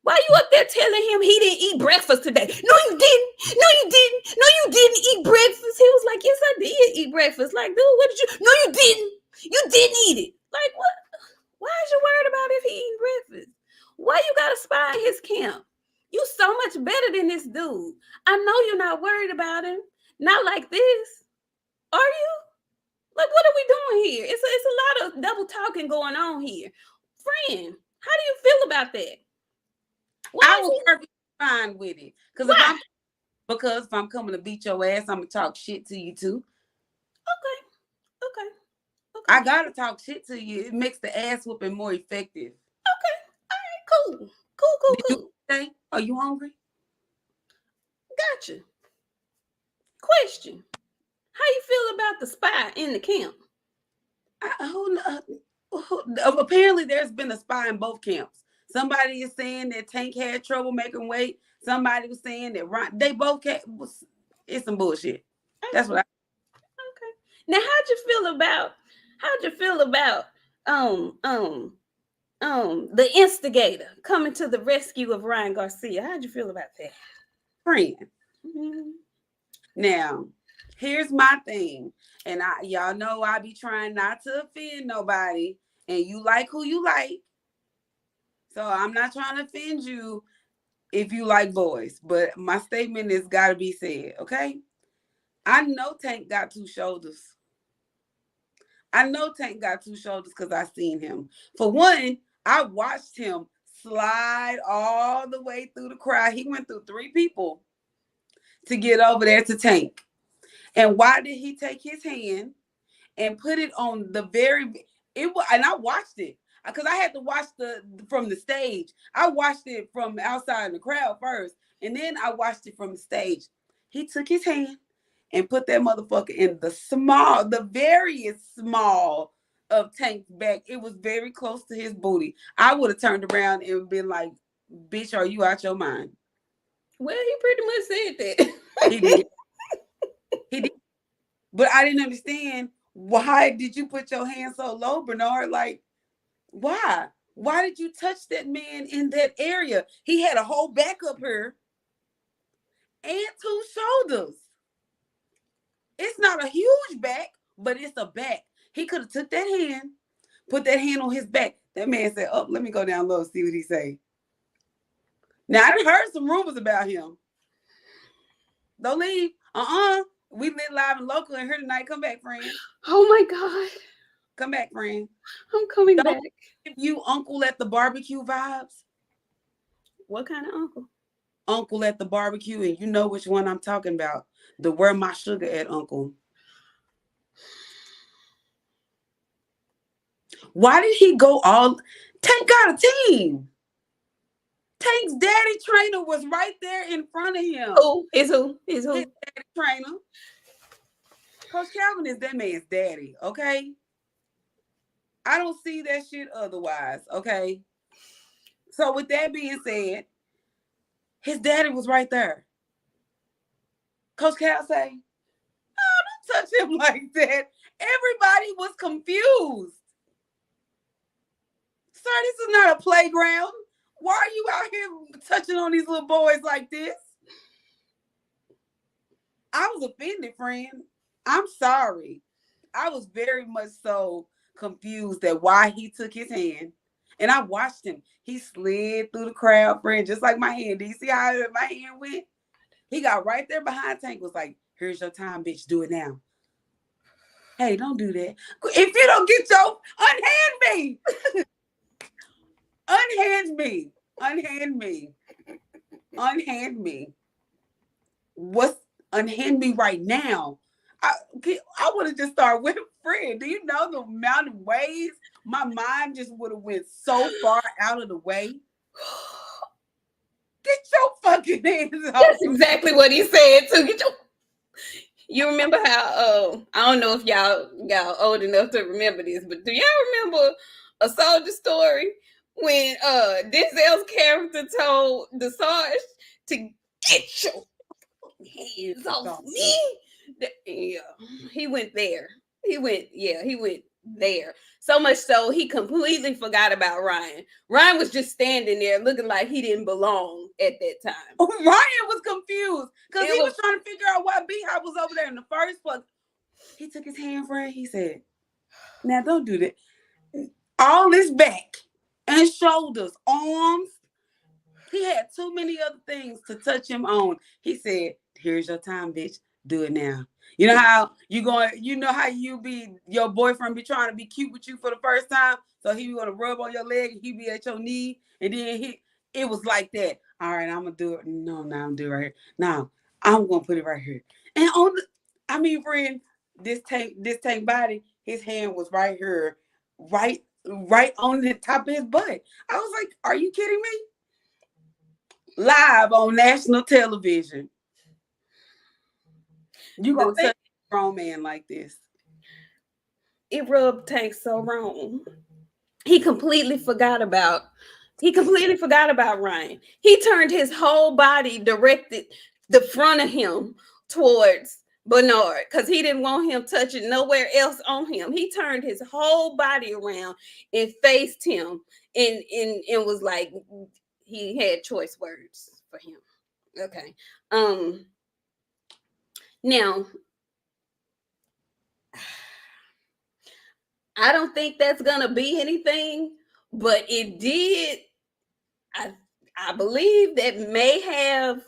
Why you up there telling him he didn't eat breakfast today? No, you didn't. No, you didn't. No, you didn't eat breakfast. He was like, yes, I did eat breakfast. Like, dude, what did you? No, you didn't. You didn't eat it. Like, what? Why is you worried about if he eating breakfast? Why you got a spy in his camp? You so much better than this dude. I know you're not worried about him. Not like this. Are you? Like, what are we doing here? It's a lot of double talking going on here. Friend, how do you feel about that? I was perfectly fine with it. Because if I'm coming to beat your ass, I'm gonna talk shit to you too. Okay. I gotta talk shit to you. It makes the ass whooping more effective. Okay. All right, cool. Okay. Are you hungry? Gotcha. Question. How you feel about the spy in the camp? Apparently there's been a spy in both camps. Somebody is saying that Tank had trouble making weight. Somebody was saying that they both it's some bullshit. That's what Okay. Now how'd you feel about the instigator coming to the rescue of Ryan Garcia? How'd you feel about that? friend. Mm-hmm. Now, here's my thing. And y'all know I be trying not to offend nobody. And you like who you like. So I'm not trying to offend you if you like boys, but my statement has got to be said, okay? I know Tank got two shoulders. I know Tank got two shoulders because I seen him. For one, I watched him slide all the way through the crowd. He went through 3 people to get over there to Tank. And why did he take his hand and put it on the and I watched it because I had to watch from the stage. I watched it from outside in the crowd first, and then I watched it from the stage. He took his hand and put that motherfucker in the very small of Tank's back. It was very close to his booty. I would have turned around and been like, bitch, are you out your mind? Well, he pretty much said that. He did. He did. But I didn't understand, why did you put your hand so low, Bernard? Like, why? Why did you touch that man in that area? He had a whole back up here and 2 shoulders. It's not a huge back, but it's a back. He could have took that hand, put that hand on his back. That man said, oh, let me go down low, see what he say. Now, I heard some rumors about him. Don't leave. We lit live and local and here tonight. Come back, friend. Oh my God. Come back, friend. I'm coming Don't back. give you uncle at the barbecue vibes. What kind of uncle? Uncle at the barbecue, and you know which one I'm talking about. The where my sugar at uncle. Why did he go all? Tank got a team. Tank's daddy trainer was right there in front of him. Who? Is who? His daddy trainer. Coach Calvin is that man's daddy, okay? I don't see that shit otherwise, okay? So with that being said, his daddy was right there. Coach Cal say, oh, don't touch him like that. Everybody was confused. Sir, this is not a playground. Why are you out here touching on these little boys like this? I was offended, friend. I'm sorry. I was very much so confused at why he took his hand. And I watched him. He slid through the crowd, friend, just like my hand. Do you see how my hand went? He got right there behind Tank, was like, here's your time, bitch. Do it now. Hey, don't do that. If you don't get your... Unhand me. Unhand me. Unhand me. Unhand me. What's unhand me right now? I would have just started with a friend. Do you know the amount of ways my mind just would have went so far out of the way? Get your fucking hands off. That's exactly what he said too. You remember how I don't know if y'all old enough to remember this, but do y'all remember a soldier story when Denzel's character told the Sarge to get your hands off me? Yeah, he went there. He went there. So much so he completely forgot about Ryan. Ryan was just standing there looking like he didn't belong at that time. Ryan was confused because he was trying to figure out why B-Hop was over there in the first place. He took his hand, friend. He said, now don't do that. All this back and shoulders, arms. He had too many other things to touch him on. He said, here's your time, bitch. Do it now. You know how your boyfriend be trying to be cute with you for the first time, so he be gonna rub on your leg and he be at your knee, and then it was like that. All right, I'm gonna do it. No, I'm gonna do it right here. Now I'm gonna put it right here. And friend, this tank body, his hand was right here, right on the top of his butt. I was like, are you kidding me? Live on national television. You gonna touch a grown man like this? It rubbed Tank so wrong. He completely forgot about Ryan. He turned his whole body, directed the front of him towards Bernard because he didn't want him touching nowhere else on him. He turned his whole body around and faced him and was like, he had choice words for him. Okay. Now, I don't think that's gonna be anything, but it did I believe that may have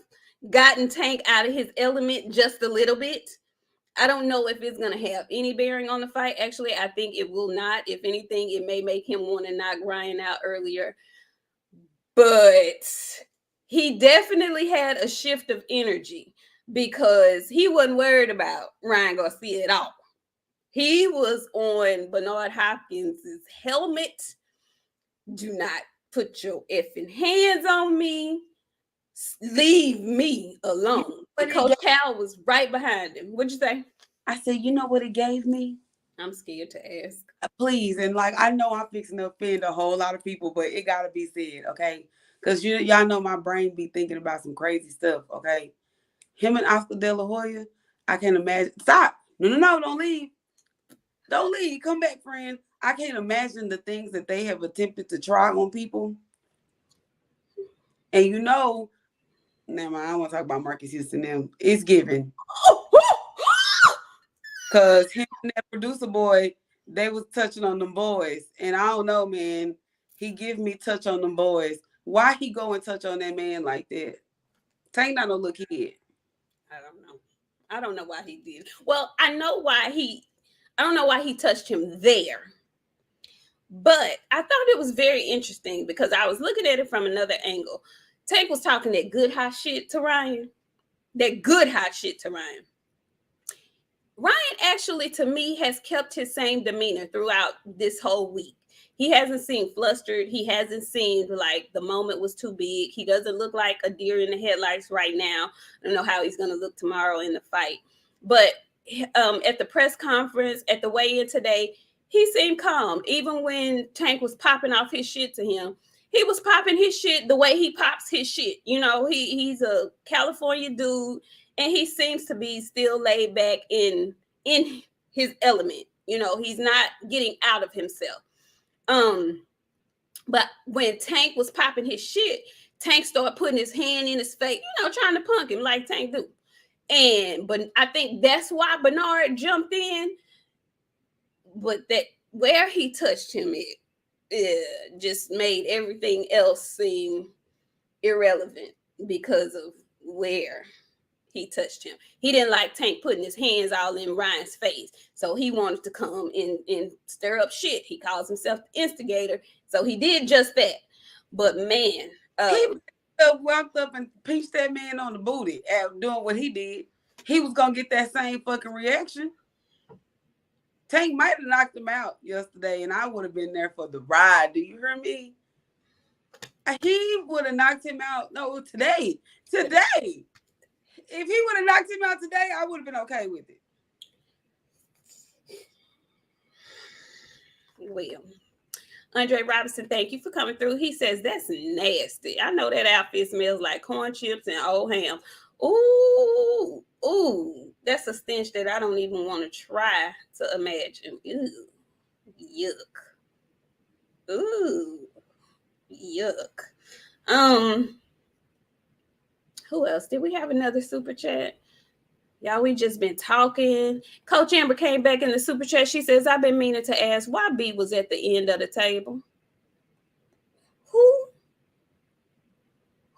gotten Tank out of his element just a little bit. I don't know if it's going to have any bearing on the fight. Actually, I think it will not. If anything, it may make him want to knock Ryan out earlier. But he definitely had a shift of energy because he wasn't worried about Ryan Garcia at all. He was on Bernard Hopkins' helmet. Do not put your effing hands on me. Leave me alone. But Coach Cal was right behind him. What'd you say? I said, you know what it gave me? I'm scared to ask. Please, and like I know I'm fixing to offend a whole lot of people, but it gotta be said, okay? Because y'all know my brain be thinking about some crazy stuff, okay? Him and Oscar De La Hoya, I can't imagine. Stop! No, don't leave. Don't leave. Come back, friend. I can't imagine the things that they have attempted to try on people. And never mind, I don't want to talk about Marcus Houston them. It's given. Because him and that producer boy, they was touching on them boys. And I don't know, man. He give me touch on them boys. Why he go and touch on that man like that? Tank not no little kid. I don't know. I don't know why he did. Well, I don't know why he touched him there. But I thought it was very interesting because I was looking at it from another angle. Tank was talking that good hot shit to Ryan. Ryan actually, to me, has kept his same demeanor throughout this whole week. He hasn't seemed flustered. He hasn't seemed like the moment was too big. He doesn't look like a deer in the headlights right now. I don't know how he's going to look tomorrow in the fight. But at the press conference, at the weigh-in today, he seemed calm. Even when Tank was popping off his shit to him, he was popping his shit the way he pops his shit. He's a California dude. And he seems to be still laid back in his element. He's not getting out of himself. But when Tank was popping his shit, Tank started putting his hand in his face, trying to punk him like Tank do. But I think that's why Bernard jumped in. But that where he touched him, it just made everything else seem irrelevant because of where he touched him. He didn't like Tank putting his hands all in Ryan's face. So he wanted to come and stir up shit. He calls himself the instigator. So he did just that. But man, he walked up and pinched that man on the booty after doing what he did. He was going to get that same fucking reaction. Tank might have knocked him out yesterday, and I would have been there for the ride. Do you hear me? He would have knocked him out. No, today. If he would have knocked him out today, I would have been okay with it. Well, Andre Robinson, thank you for coming through. He says, that's nasty. I know that outfit smells like corn chips and old ham. Ooh, that's a stench that I don't even want to try to imagine. Ew, yuck. Ooh, yuck. Who else? Did we have another super chat? Y'all, we just been talking. Coach Amber came back in the super chat. She says, I've been meaning to ask why B was at the end of the table. Who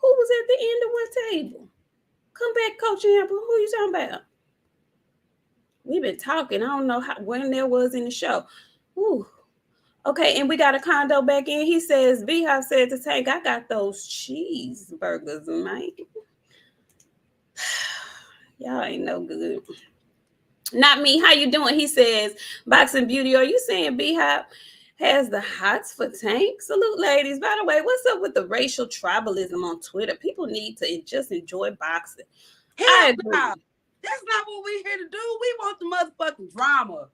was at the end of what table? Come back, Coach Amber. Who you talking about? We've been talking. I don't know when there was in the show. Ooh. Okay, and we got a condo back in. He says, B-Hop said to Tank, I got those cheeseburgers, man. Y'all ain't no good. Not me. How you doing? He says, Boxing Beauty, are you saying B-Hop has the hots for Tank? Salute, ladies. By the way, what's up with the racial tribalism on Twitter? People need to just enjoy boxing. I agree. That's not what we're here to do. We want the motherfucking drama.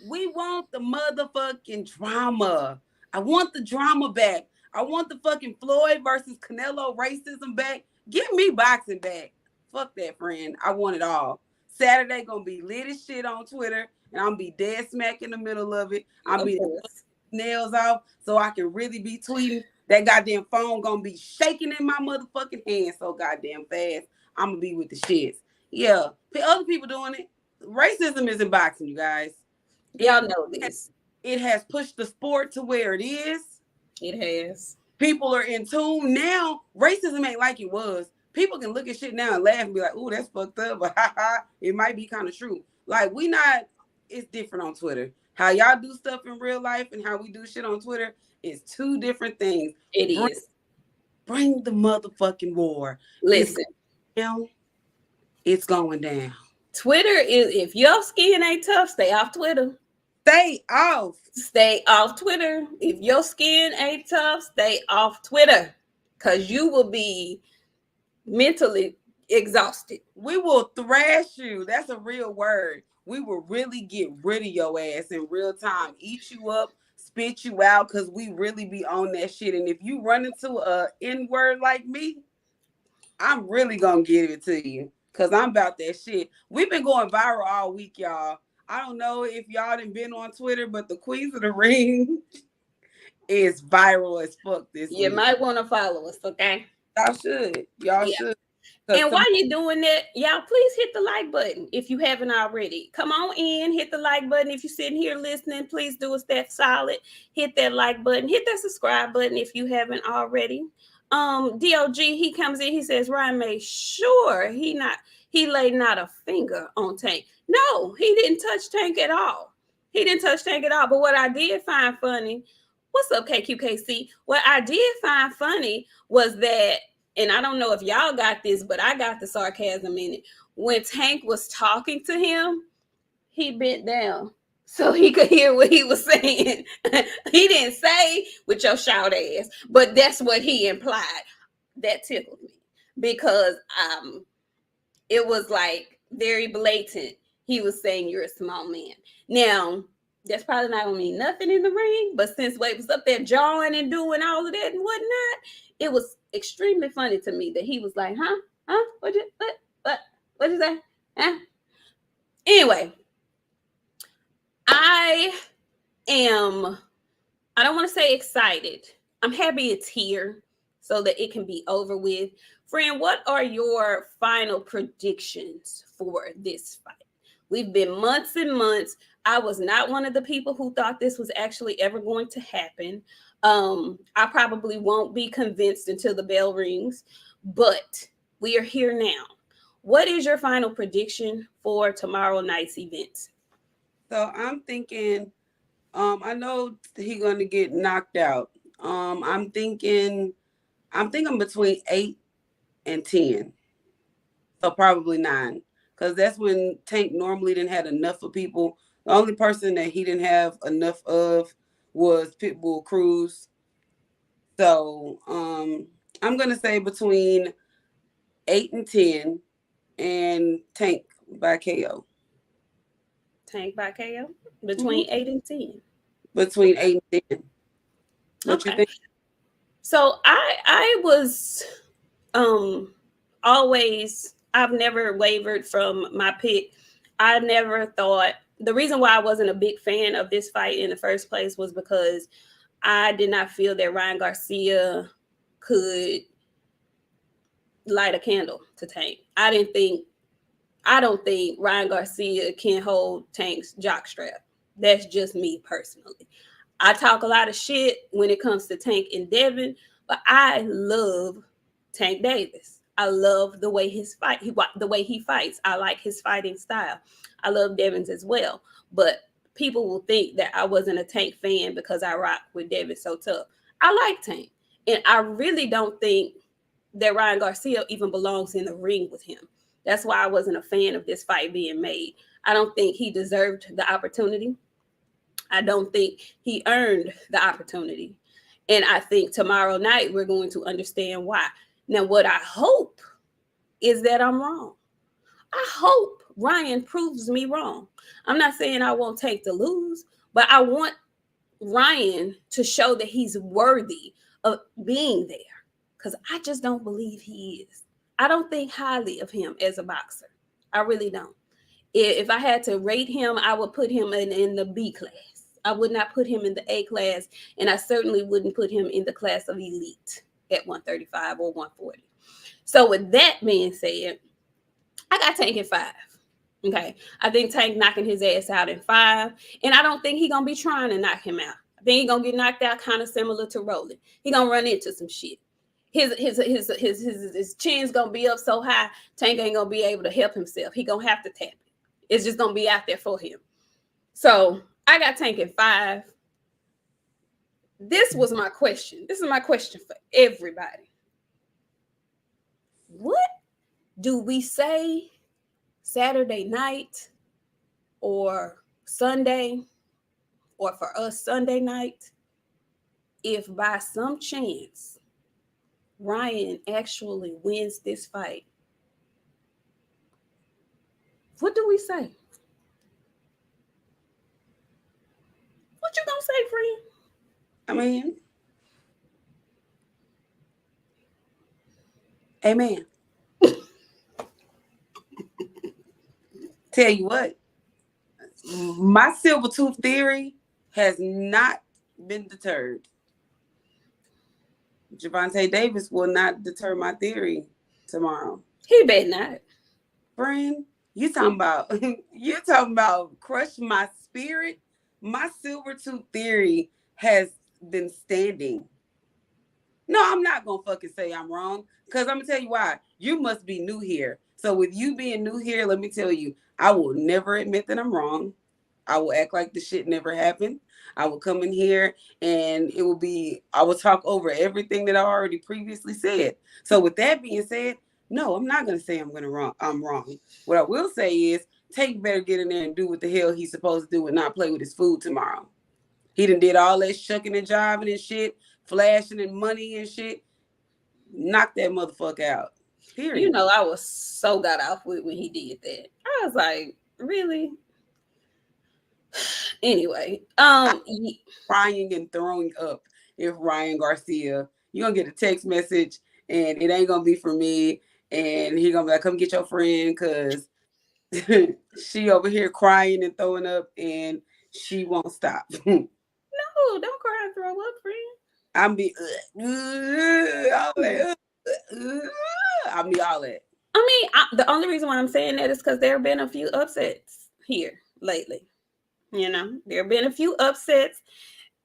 We want the motherfucking drama. I want the drama back. I want the fucking Floyd versus Canelo racism back. Give me boxing back. Fuck that, friend. I want it all. Saturday gonna be lit as shit on Twitter, and I'm gonna be dead smack in the middle of it. I'll be nails off so I can really be tweeting. That goddamn phone gonna be shaking in my motherfucking hand so goddamn fast. I'm gonna be with the shits. Yeah, other people doing it. Racism isn't boxing, you guys. Y'all know this. It has pushed the sport to where it is. It has. People are in tune now. Racism ain't like it was. People can look at shit now and laugh and be like, "Ooh, that's fucked up," but it might be kind of true. Like we not. It's different on Twitter. How y'all do stuff in real life and how we do shit on Twitter is two different things. It is. Bring the motherfucking war. Listen, it's going down. Twitter is, if your skin ain't tough, stay off Twitter. Stay off. Stay off Twitter. If your skin ain't tough, stay off Twitter. Because you will be mentally exhausted. We will thrash you. That's a real word. We will really get rid of your ass in real time. Eat you up, spit you out, because we really be on that shit. And if you run into a N-word like me, I'm really going to give it to you. Because I'm about that shit. We've been going viral all week, y'all. I don't know if y'all done been on Twitter, but the Queens of the Ring is viral as fuck this week. You might want to follow us, okay? Y'all should. Y'all should. And while you're doing that, y'all, please hit the like button if you haven't already. Come on in, hit the like button. If you're sitting here listening, please do us that solid. Hit that like button. Hit that subscribe button if you haven't already. DOG, he comes in, he says, Ryan made sure he laid not a finger on Tank. No, he didn't touch Tank at all. He didn't touch Tank at all. But what I did find funny, what's up, KQKC? What I did find funny was that, and I don't know if y'all got this, but I got the sarcasm in it. When Tank was talking to him, he bent down so he could hear what he was saying. He didn't say with your shout ass, but that's what he implied. That tickled me because it was like very blatant. He was saying you're a small man. Now, that's probably not gonna mean nothing in the ring, but since Wade was up there jawing and doing all of that and whatnot, it was extremely funny to me that he was like, what you say? Huh? Anyway, I don't want to say excited. I'm happy it's here so that it can be over with. Friend, what are your final predictions for this fight? We've been months and months. I was not one of the people who thought this was actually ever going to happen. I probably won't be convinced until the bell rings, but we are here now. What is your final prediction for tomorrow night's event? So I'm thinking, I know he's going to get knocked out. I'm thinking between 8 and 10. So probably 9. Because that's when Tank normally didn't have enough of people. The only person that he didn't have enough of was Pitbull Cruz. So I'm going to say between 8 and 10 and Tank by KO. Tank by KO? Between 8 and 10. Between 8 and 10. What you think? So I was always, I've never wavered from my pick. I never thought, the reason why I wasn't a big fan of this fight in the first place was because I did not feel that Ryan Garcia could light a candle to Tank. I don't think Ryan Garcia can hold Tank's jockstrap. That's just me personally. I talk a lot of shit when it comes to Tank and Devin, but I love Tank Davis. I love the way the way he fights. I like his fighting style. I love Devin's as well. But people will think that I wasn't a Tank fan because I rock with Devin so tough. I like Tank. And I really don't think that Ryan Garcia even belongs in the ring with him. That's why I wasn't a fan of this fight being made. I don't think he deserved the opportunity. I don't think he earned the opportunity. And I think tomorrow night we're going to understand why. Now, what I hope is that I'm wrong. I hope Ryan proves me wrong. I'm not saying I won't take the lose, but I want Ryan to show that he's worthy of being there because I just don't believe he is. I don't think highly of him as a boxer. I really don't. If I had to rate him, I would put him in the B class. I would not put him in the A class, and I certainly wouldn't put him in the class of elite at 135 or 140. So with that being said, I got Tank at 5. Okay. I think Tank knocking his ass out in 5. And I don't think he's going to be trying to knock him out. I Then he gonna get knocked out, kind of similar to Rolling. He gonna run into some shit. His chin's gonna be up so high, Tank ain't gonna be able to help himself. He gonna have to tap it. It's just gonna be out there for him. So I got Tank in 5. This was my question. This is my question for everybody. What do we say Saturday night or Sunday, or for us Sunday night, if by some chance Ryan actually wins this fight? What do we say? What you gonna say, friend? I mean, amen. Tell you what, my silver tooth theory has not been deterred. Gervonta Davis will not deter my theory tomorrow. He better not. Friend, you talking about crush my spirit? My silver tooth theory has been standing. No, I'm not gonna fucking say I'm wrong, because I'm gonna tell you why. You must be new here. So with you being new here, let me tell you, I will never admit that I'm wrong. I will act like the shit never happened. I will come in here and I will talk over everything that I already previously said. So with that being said, no, I'm not gonna say I'm wrong. What I will say is Tank better get in there and do what the hell he's supposed to do and not play with his food tomorrow. He done did all that shucking and jiving and shit, flashing and money and shit. Knock that motherfucker out. Period. You know, I was so got off with when he did that. I was like, really? Anyway, crying and throwing up if Ryan Garcia, you're gonna get a text message and it ain't gonna be for me, and he gonna be like, come get your friend, because she over here crying and throwing up and she won't stop. No, don't cry and throw up, friend. I'm be all that. I'll be all that. I mean, the only reason why I'm saying that is because there have been a few upsets here lately. You know, there have been a few upsets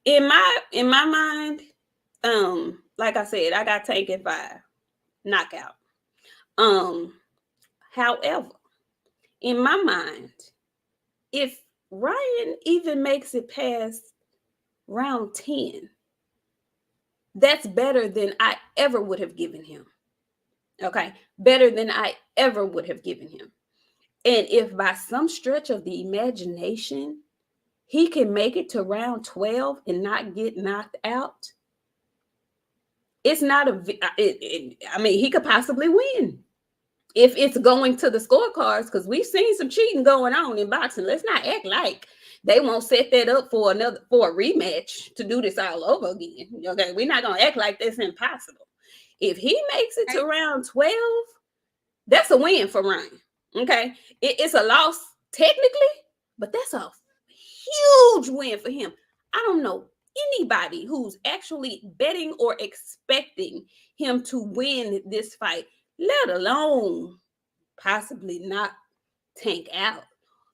in my mind. Like I said, I got Tank at 5, knockout. However, in my mind, if Ryan even makes it past round 10, that's better than I ever would have given him. Okay, better than I ever would have given him. And if by some stretch of the imagination he can make it to round 12 and not get knocked out, it's not I mean, he could possibly win if it's going to the scorecards, because we've seen some cheating going on in boxing. Let's not act like they won't set that up for a rematch to do this all over again. Okay, we're not gonna act like that's impossible. If he makes it to round 12, that's a win for Ryan. Okay, it's a loss technically, but that's a huge win for him. I don't know anybody who's actually betting or expecting him to win this fight, let alone possibly not Tank out,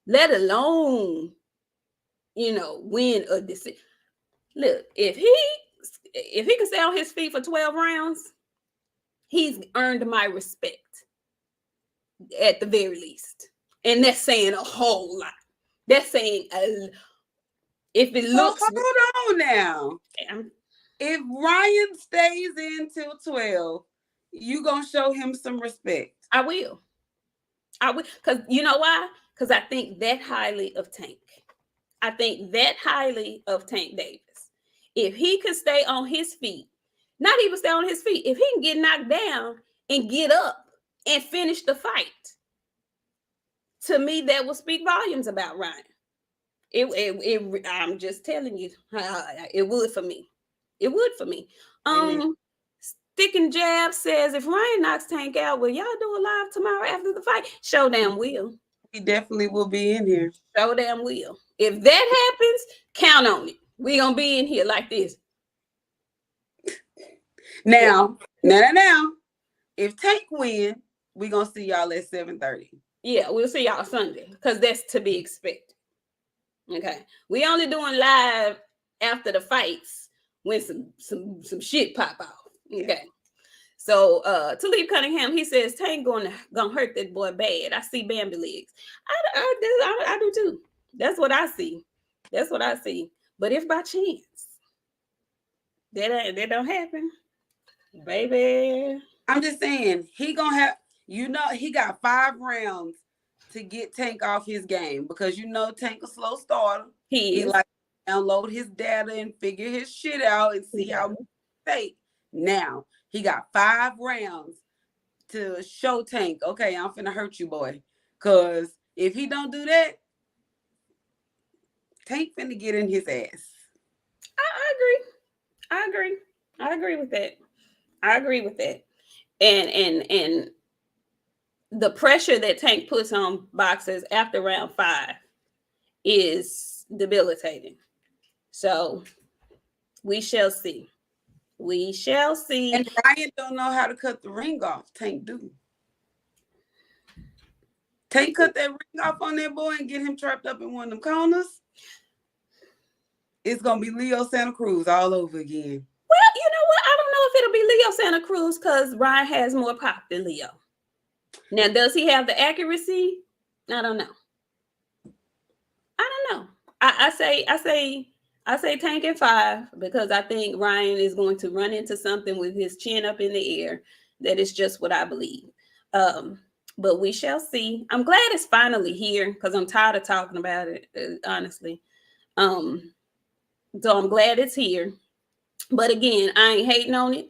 let alone, you know, win a decision. Look, if he can stay on his feet for 12 rounds, he's earned my respect at the very least. And that's saying a whole lot. That's saying if it looks. So hold on now. If Ryan stays in till 12, you gonna show him some respect? I will. Because you know why? Because I think that highly of Tank. I think that highly of Tank Davis. If he could stay on his feet, not even stay on his feet, if he can get knocked down and get up and finish the fight, to me, that will speak volumes about Ryan. I'm just telling you, it would for me. It would for me. Stick and Jab says, if Ryan knocks Tank out, will y'all do a live tomorrow after the fight? Show damn will. He definitely will be in here. Show damn will. If that happens, count on it. We gonna be in here like this. Now. If Tank win, we gonna see y'all at 7:30. Yeah, we'll see y'all Sunday, because that's to be expected. Okay, we only doing live after the fights when some shit pop off. Okay. So Talib Cunningham, he says Tank gonna hurt that boy bad. I see Bambi legs. I do too. That's what I see. That's what I see. But if by chance that don't happen, baby. I'm just saying he gonna have, he got 5 rounds to get Tank off his game, because Tank a slow starter. He like download his data and figure his shit out and see how much it take. Now he got 5 rounds to show Tank, okay, I'm finna hurt you, boy. Cause if he don't do that, Tank finna get in his ass. I agree with that. I agree with that. And the pressure that Tank puts on boxers after round 5 is debilitating. So we shall see. We shall see. And Ryan don't know how to cut the ring off. Tank do. Tank cut that ring off on that boy and get him trapped up in one of them corners. It's gonna be Leo Santa Cruz all over again. Well, you know what? I don't know if it'll be Leo Santa Cruz because Ryan has more pop than Leo. Now, does he have the accuracy? I don't know. I say Tank in 5 because I think Ryan is going to run into something with his chin up in the air. That is just what I believe. But we shall see. I'm glad it's finally here because I'm tired of talking about it, honestly. So I'm glad it's here. But again, I ain't hating on it.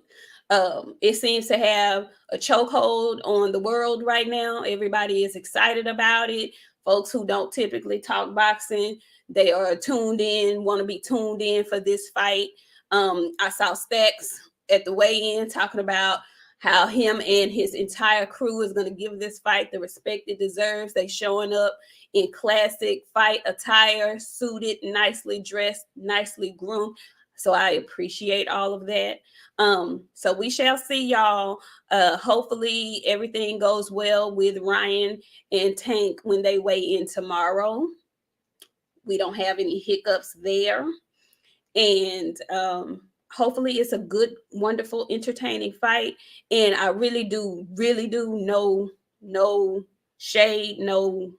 It seems to have a chokehold on the world right now. Everybody is excited about it. Folks who don't typically talk boxing, they are tuned in, want to be tuned in for this fight. I saw Stacks at the weigh-in talking about how him and his entire crew is going to give this fight the respect it deserves. They showing up in classic fight attire, suited, nicely dressed, nicely groomed. So I appreciate all of that. So we shall see, y'all. Hopefully everything goes well with Ryan and Tank when they weigh in tomorrow. We don't have any hiccups there. And hopefully it's a good, wonderful, entertaining fight. And I really do no shade, no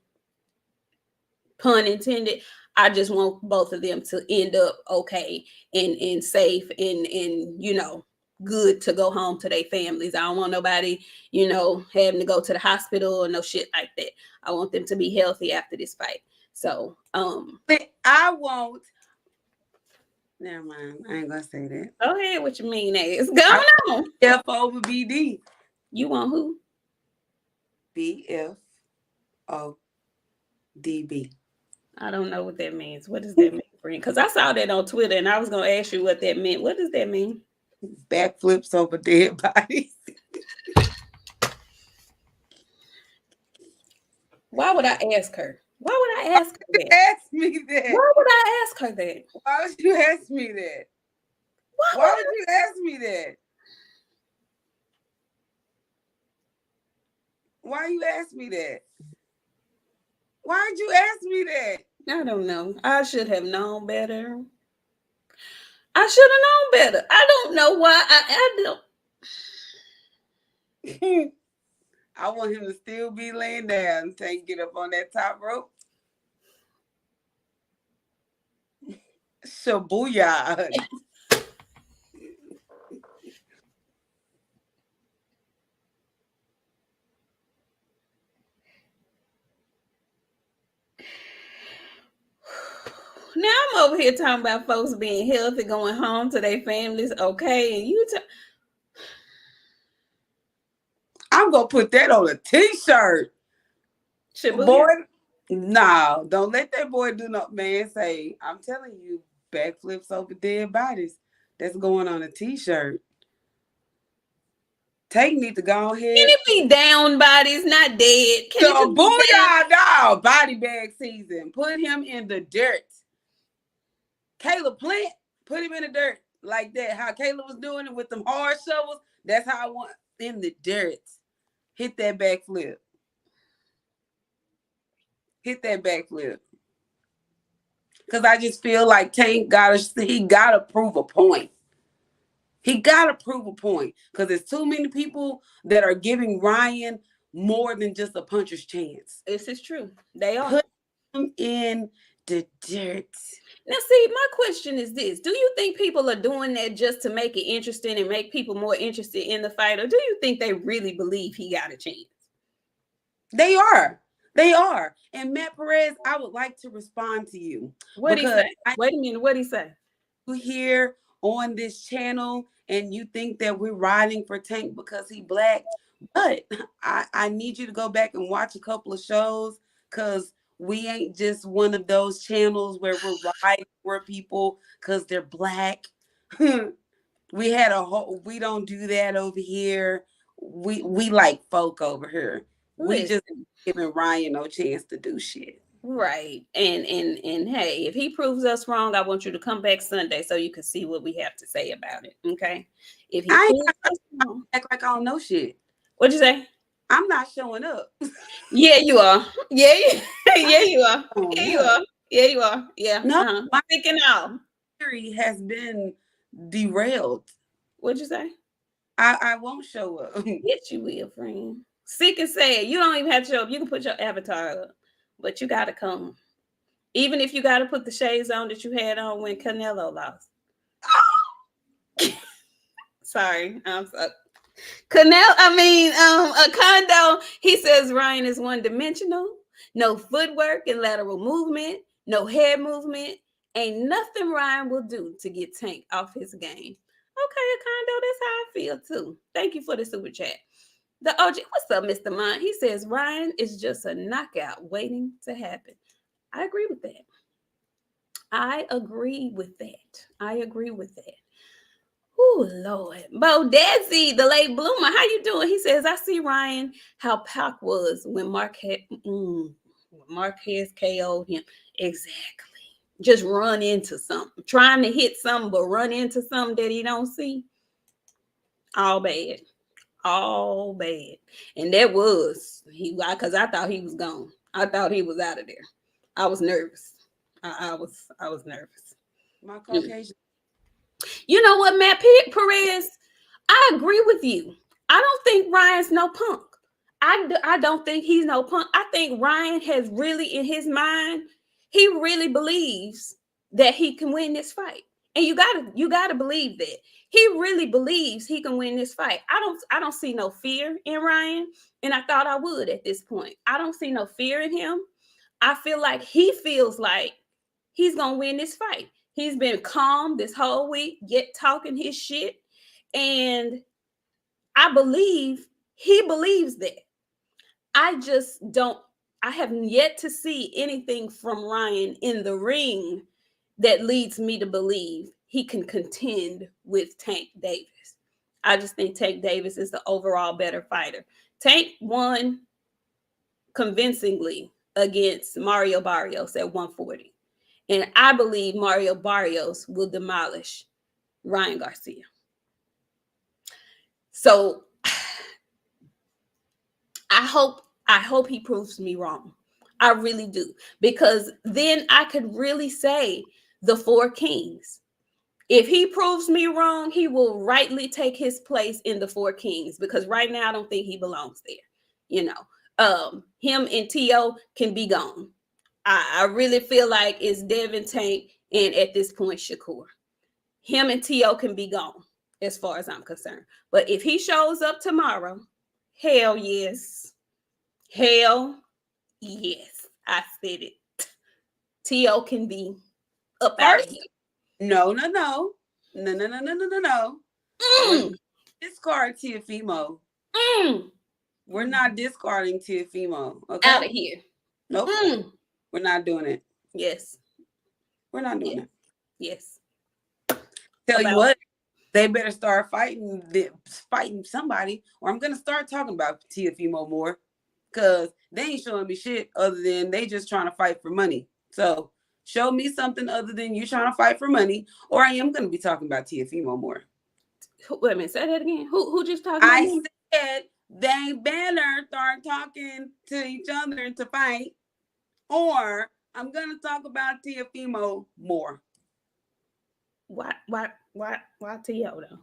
pun intended. I just want both of them to end up okay and safe and good to go home to their families. I don't want nobody, having to go to the hospital or no shit like that. I want them to be healthy after this fight. So but I won't. Never mind. I ain't gonna say that. Go ahead with your mean ass. Go on. F over BD. You want who? BFODB. I don't know what that means. What does that mean, friend? Because I saw that on Twitter and I was gonna ask you what that meant. What does that mean? Backflips over dead bodies. Why would I ask her? Why would I ask her that? Ask me that. Why would I ask her that? Why would you ask me that? Why would you ask me that? Why you ask me that? Why'd you ask me that? I don't know. I should have known better. I should have known better. I don't know why. I don't. I want him to still be laying down. Tank get up on that top rope. Shabuya. Now I'm over here talking about folks being healthy, going home to their families, okay? And you I'm gonna put that on a t-shirt. Shibuya. Boy, no, don't let that boy do no man say. I'm telling you, backflips over dead bodies. That's going on a t-shirt. Tank need to go ahead. Can it be down bodies, not dead? So booyah, no, body bag season. Put him in the dirt. Caleb Plant, put him in the dirt like that. How Caleb was doing it with them hard shovels. That's how I want in the dirt. Hit that because I just feel like Tank gotta prove a point. He gotta prove a point because there's too many people that are giving Ryan more than just a puncher's chance. This is true. They are. Put him in the dirt. Now, see, my question is this. Do you think people are doing that just to make it interesting and make people more interested in the fight? Or do you think they really believe he got a chance? They are. They are. And Matt Perez, I would like to respond to you. What did he say? Wait a minute. What did he say? You here on this channel and you think that we're riding for Tank because he black. But I need you to go back and watch a couple of shows because we ain't just one of those channels where we're riding for people because they're black. We don't do that over here. We like folk over here. We just giving Ryan no chance to do shit. Right. And hey, if he proves us wrong, I want you to come back Sunday so you can see what we have to say about it. Okay. If he act like I don't know shit. What'd you say? I'm not showing up. Yeah, you are. Yeah, you are. Yeah, you are. Yeah, you are. Yeah. No, my thinking out. Theory has been derailed. What'd you say? I won't show up. Yes, you will, friend. Sick and sad. You don't even have to show up. You can put your avatar up, but you got to come. Even if you got to put the shades on that you had on when Canelo lost. Sorry, I'm sorry. Kondo, he says Ryan is one-dimensional, no footwork and lateral movement, no head movement, ain't nothing Ryan will do to get Tank off his game. Okay, Kondo, that's how I feel too. Thank you for the super chat. The OG, what's up, Mr. Mont? He says Ryan is just a knockout waiting to happen. I agree with that. I agree with that. Oh, Lord. Bo Dazzy, the late bloomer, how you doing? He says, I see Ryan, how Pac was when Marquez KO'd him. Exactly. Just run into something. Trying to hit something, but run into something that he don't see. All bad. All bad. And that was, because I thought he was gone. I thought he was out of there. I was nervous. I was nervous. My Caucasian. You know what, Matt Perez? I agree with you. I don't think Ryan's no punk. I don't think he's no punk. I think Ryan has really, in his mind, he really believes that he can win this fight. And you gotta believe that. He really believes he can win this fight. I don't see no fear in Ryan. And I thought I would at this point. I don't see no fear in him. I feel like he feels like he's gonna win this fight. He's been calm this whole week, yet talking his shit. And I believe he believes that. I have yet to see anything from Ryan in the ring that leads me to believe he can contend with Tank Davis. I just think Tank Davis is the overall better fighter. Tank won convincingly against Mario Barrios at 140. And I believe Mario Barrios will demolish Ryan Garcia. So I hope he proves me wrong. I really do. Because then I could really say the four kings. If he proves me wrong, he will rightly take his place in the four kings. Because right now I don't think he belongs there. You know, him and T.O. can be gone. I really feel like it's Devin, Tank, and at this point, Shakur. Him and T.O. can be gone as far as I'm concerned. But if he shows up tomorrow, hell yes. Hell yes. I said it. T.O. can be up out of here. No. Discard Tiafimo. We're not discarding Tiafimo. Okay? Out of here. Nope. We're not doing it. Yes. We're not doing it. Yes. Tell you what, they better start fighting somebody, or I'm gonna start talking about Tiafimo more, because they ain't showing me shit other than they just trying to fight for money. So show me something other than you trying to fight for money, or I am gonna be talking about Tiafimo more. Wait a minute, say that again. Who just talking about I said they better start talking to each other to fight, or I'm gonna talk about Teofimo more. Why T.O. though?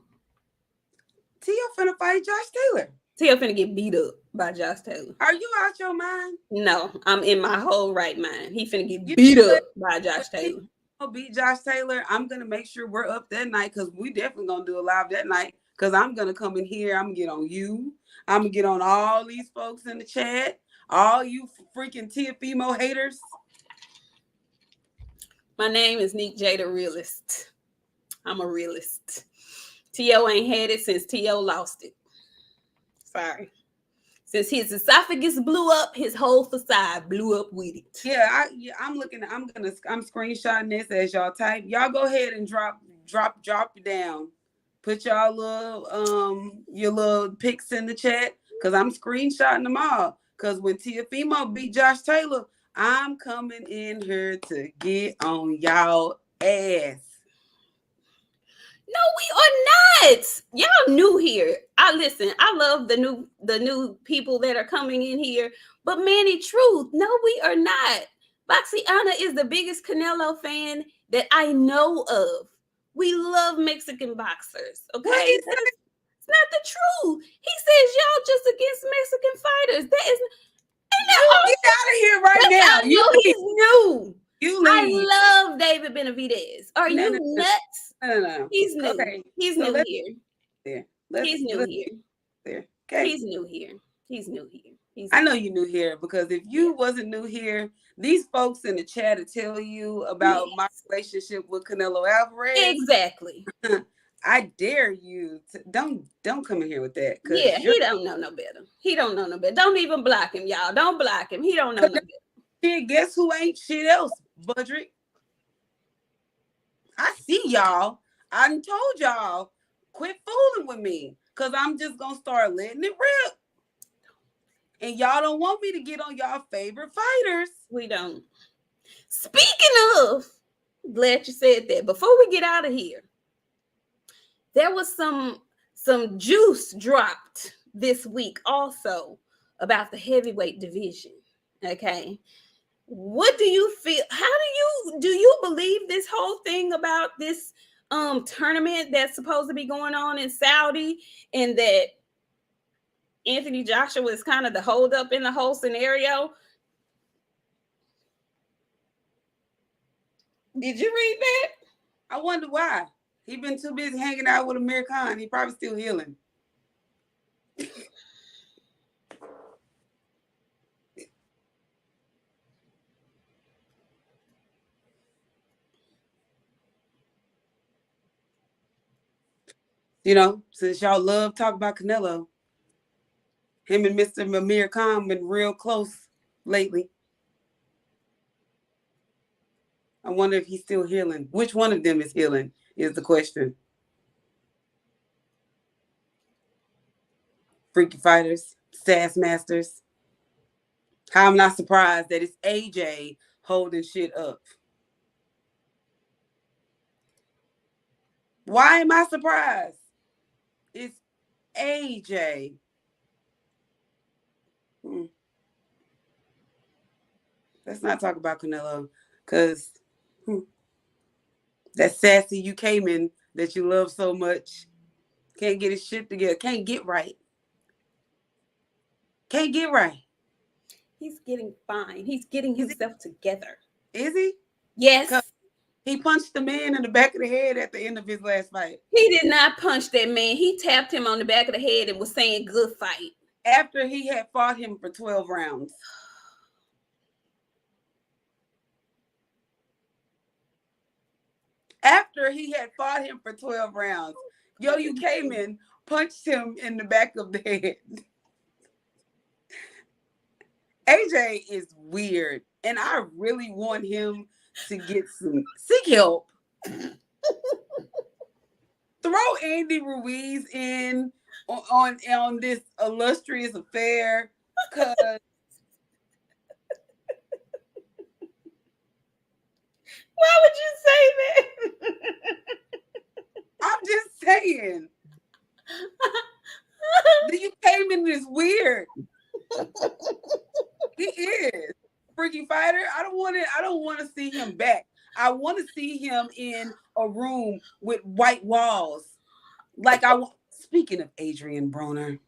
Teo finna fight Josh Taylor. T.O. finna get beat up by Josh Taylor. Are you out your mind? No, I'm in my whole right mind. He finna get You beat know up by Josh when Taylor. I'll beat Josh Taylor, I'm gonna make sure we're up that night because we definitely gonna do a live that night. Because I'm gonna come in here, I'm gonna get on you. I'm gonna get on all these folks in the chat, all you freaking Teofimo haters. My name is Nik J, the realist. I'm a realist. T.O. ain't had it since T.O. lost it. Sorry. Since his esophagus blew up, his whole facade blew up with it. Yeah, I'm screenshotting this as y'all type. Y'all go ahead and drop it down. Put your little pics in the chat because I'm screenshotting them all. Because when Teofimo beat Josh Taylor, I'm coming in here to get on y'all ass. No, we are not. Y'all new here. I love the new people that are coming in here. But Manny Truth, no, we are not. BOXIANA is the biggest Canelo fan that I know of. We love Mexican boxers. Okay. It's not the truth. He says y'all just against Mexican fighters. That is Get out of here right now. I know he's new. You leave. I love David Benavidez. Are you nuts? No. He's new. Okay. He's So new here. He's new here. There. Okay. He's new here. He's new here. I know you new here because if you wasn't new here, these folks in the chat will tell you about my relationship with Canelo Alvarez. Exactly. I dare you to don't come in here with that. Yeah, he don't know no better. He don't know no better. Don't even block him, y'all. Don't block him. He don't know no better. Shit, guess who ain't shit else, Budrick? I see y'all. I done told y'all, quit fooling with me. Cause I'm just gonna start letting it rip. And y'all don't want me to get on y'all favorite fighters. We don't. Speaking of, glad you said that. Before we get out of here, there was some juice dropped this week also about the heavyweight division. Okay. What do you feel? How do you believe this whole thing about this tournament that's supposed to be going on in Saudi, and that Anthony Joshua is kind of the holdup in the whole scenario? Did you read that? I wonder why. He been too busy hanging out with Amir Khan. He probably still healing. You know, since y'all love talking about Canelo, him and Mr. Amir Khan been real close lately. I wonder if he's still healing. Which one of them is healing is the question. Freaky fighters, sass masters. How I'm not surprised that it's AJ holding shit up. Why am I surprised? It's AJ. Let's not talk about Canelo, because that sassy you came in that you love so much can't get his shit together. Can't get right. Can't get right. He's getting fine. He's getting himself together. Is he? Yes. He punched the man in the back of the head at the end of his last fight. He did not punch that man. He tapped him on the back of the head and was saying, "Good fight." After he had fought him for 12 rounds. After he had fought him for 12 rounds. Yo, you came in, punched him in the back of the head. AJ is weird. And I really want him to seek help. Throw Andy Ruiz in on this illustrious affair, because why would you say that? I'm just saying. You came in this weird. He is. freaky fighter. I don't want to see him back. I want to see him in a room with white walls. Like speaking of Adrian Broner.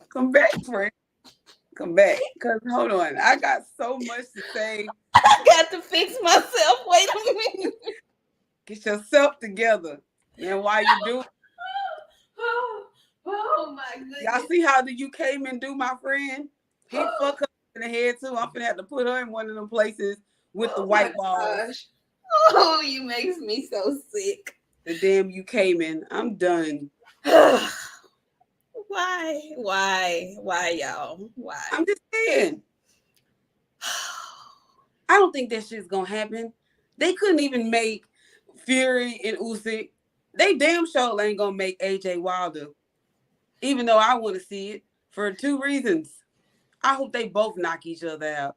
Come back, friend. Come back. Because hold on. I got so much to say. I got to fix myself. Wait a minute. Get yourself together. And while you do it, oh my goodness. y'all see how the you came and do, my friend? He fuck her in the head too. I'm gonna have to put her in one of them places with the white walls. Gosh. Oh, you makes me so sick. The damn you came in. I'm done. Why, y'all? Why? I'm just saying. I don't think that shit's gonna happen. They couldn't even make Fury and Usyk. They damn sure ain't gonna make AJ Wilder. Even though I want to see it for 2 reasons. I hope they both knock each other out.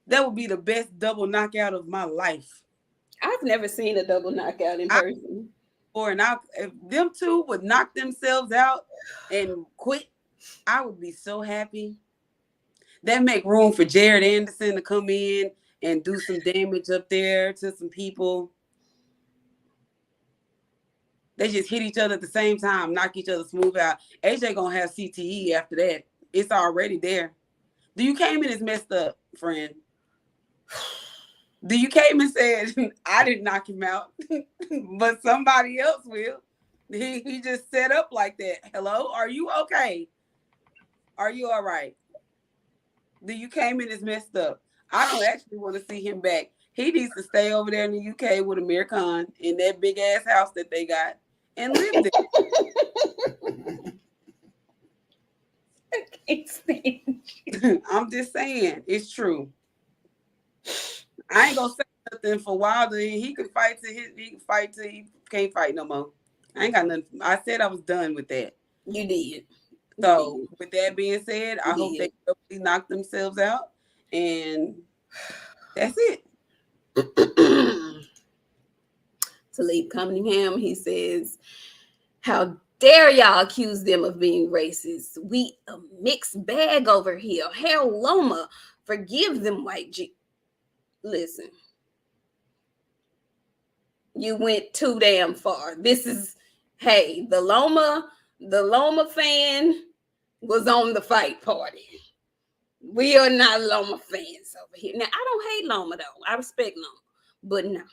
That would be the best double knockout of my life. I've never seen a double knockout in person. If them two would knock themselves out and quit, I would be so happy. That make room for Jared Anderson to come in and do some damage up there to some people. They just hit each other at the same time, knock each other smooth out. AJ gonna have CTE after that. It's already there. The UK is messed up, friend. The UK said, I didn't knock him out, but somebody else will. He just set up like that. Hello, are you okay? Are you all right? The UK is messed up. I don't actually want to see him back. He needs to stay over there in the UK with Amir Khan in that big ass house that they got and live there. I can't stand. I'm just saying, it's true. I ain't gonna say nothing for Wilder. He can fight till he can't fight no more. I ain't got nothing. I said I was done with that. You did. So with that being said, I hope they really knock themselves out, and that's it. Talib Cunningham, he says, how dare y'all accuse them of being racist? We a mixed bag over here. Hell, Loma, forgive them, white G. Listen, you went too damn far. This is, hey, the Loma fan was on the fight party. We are not Loma fans over here. Now, I don't hate Loma, though. I respect Loma. But no.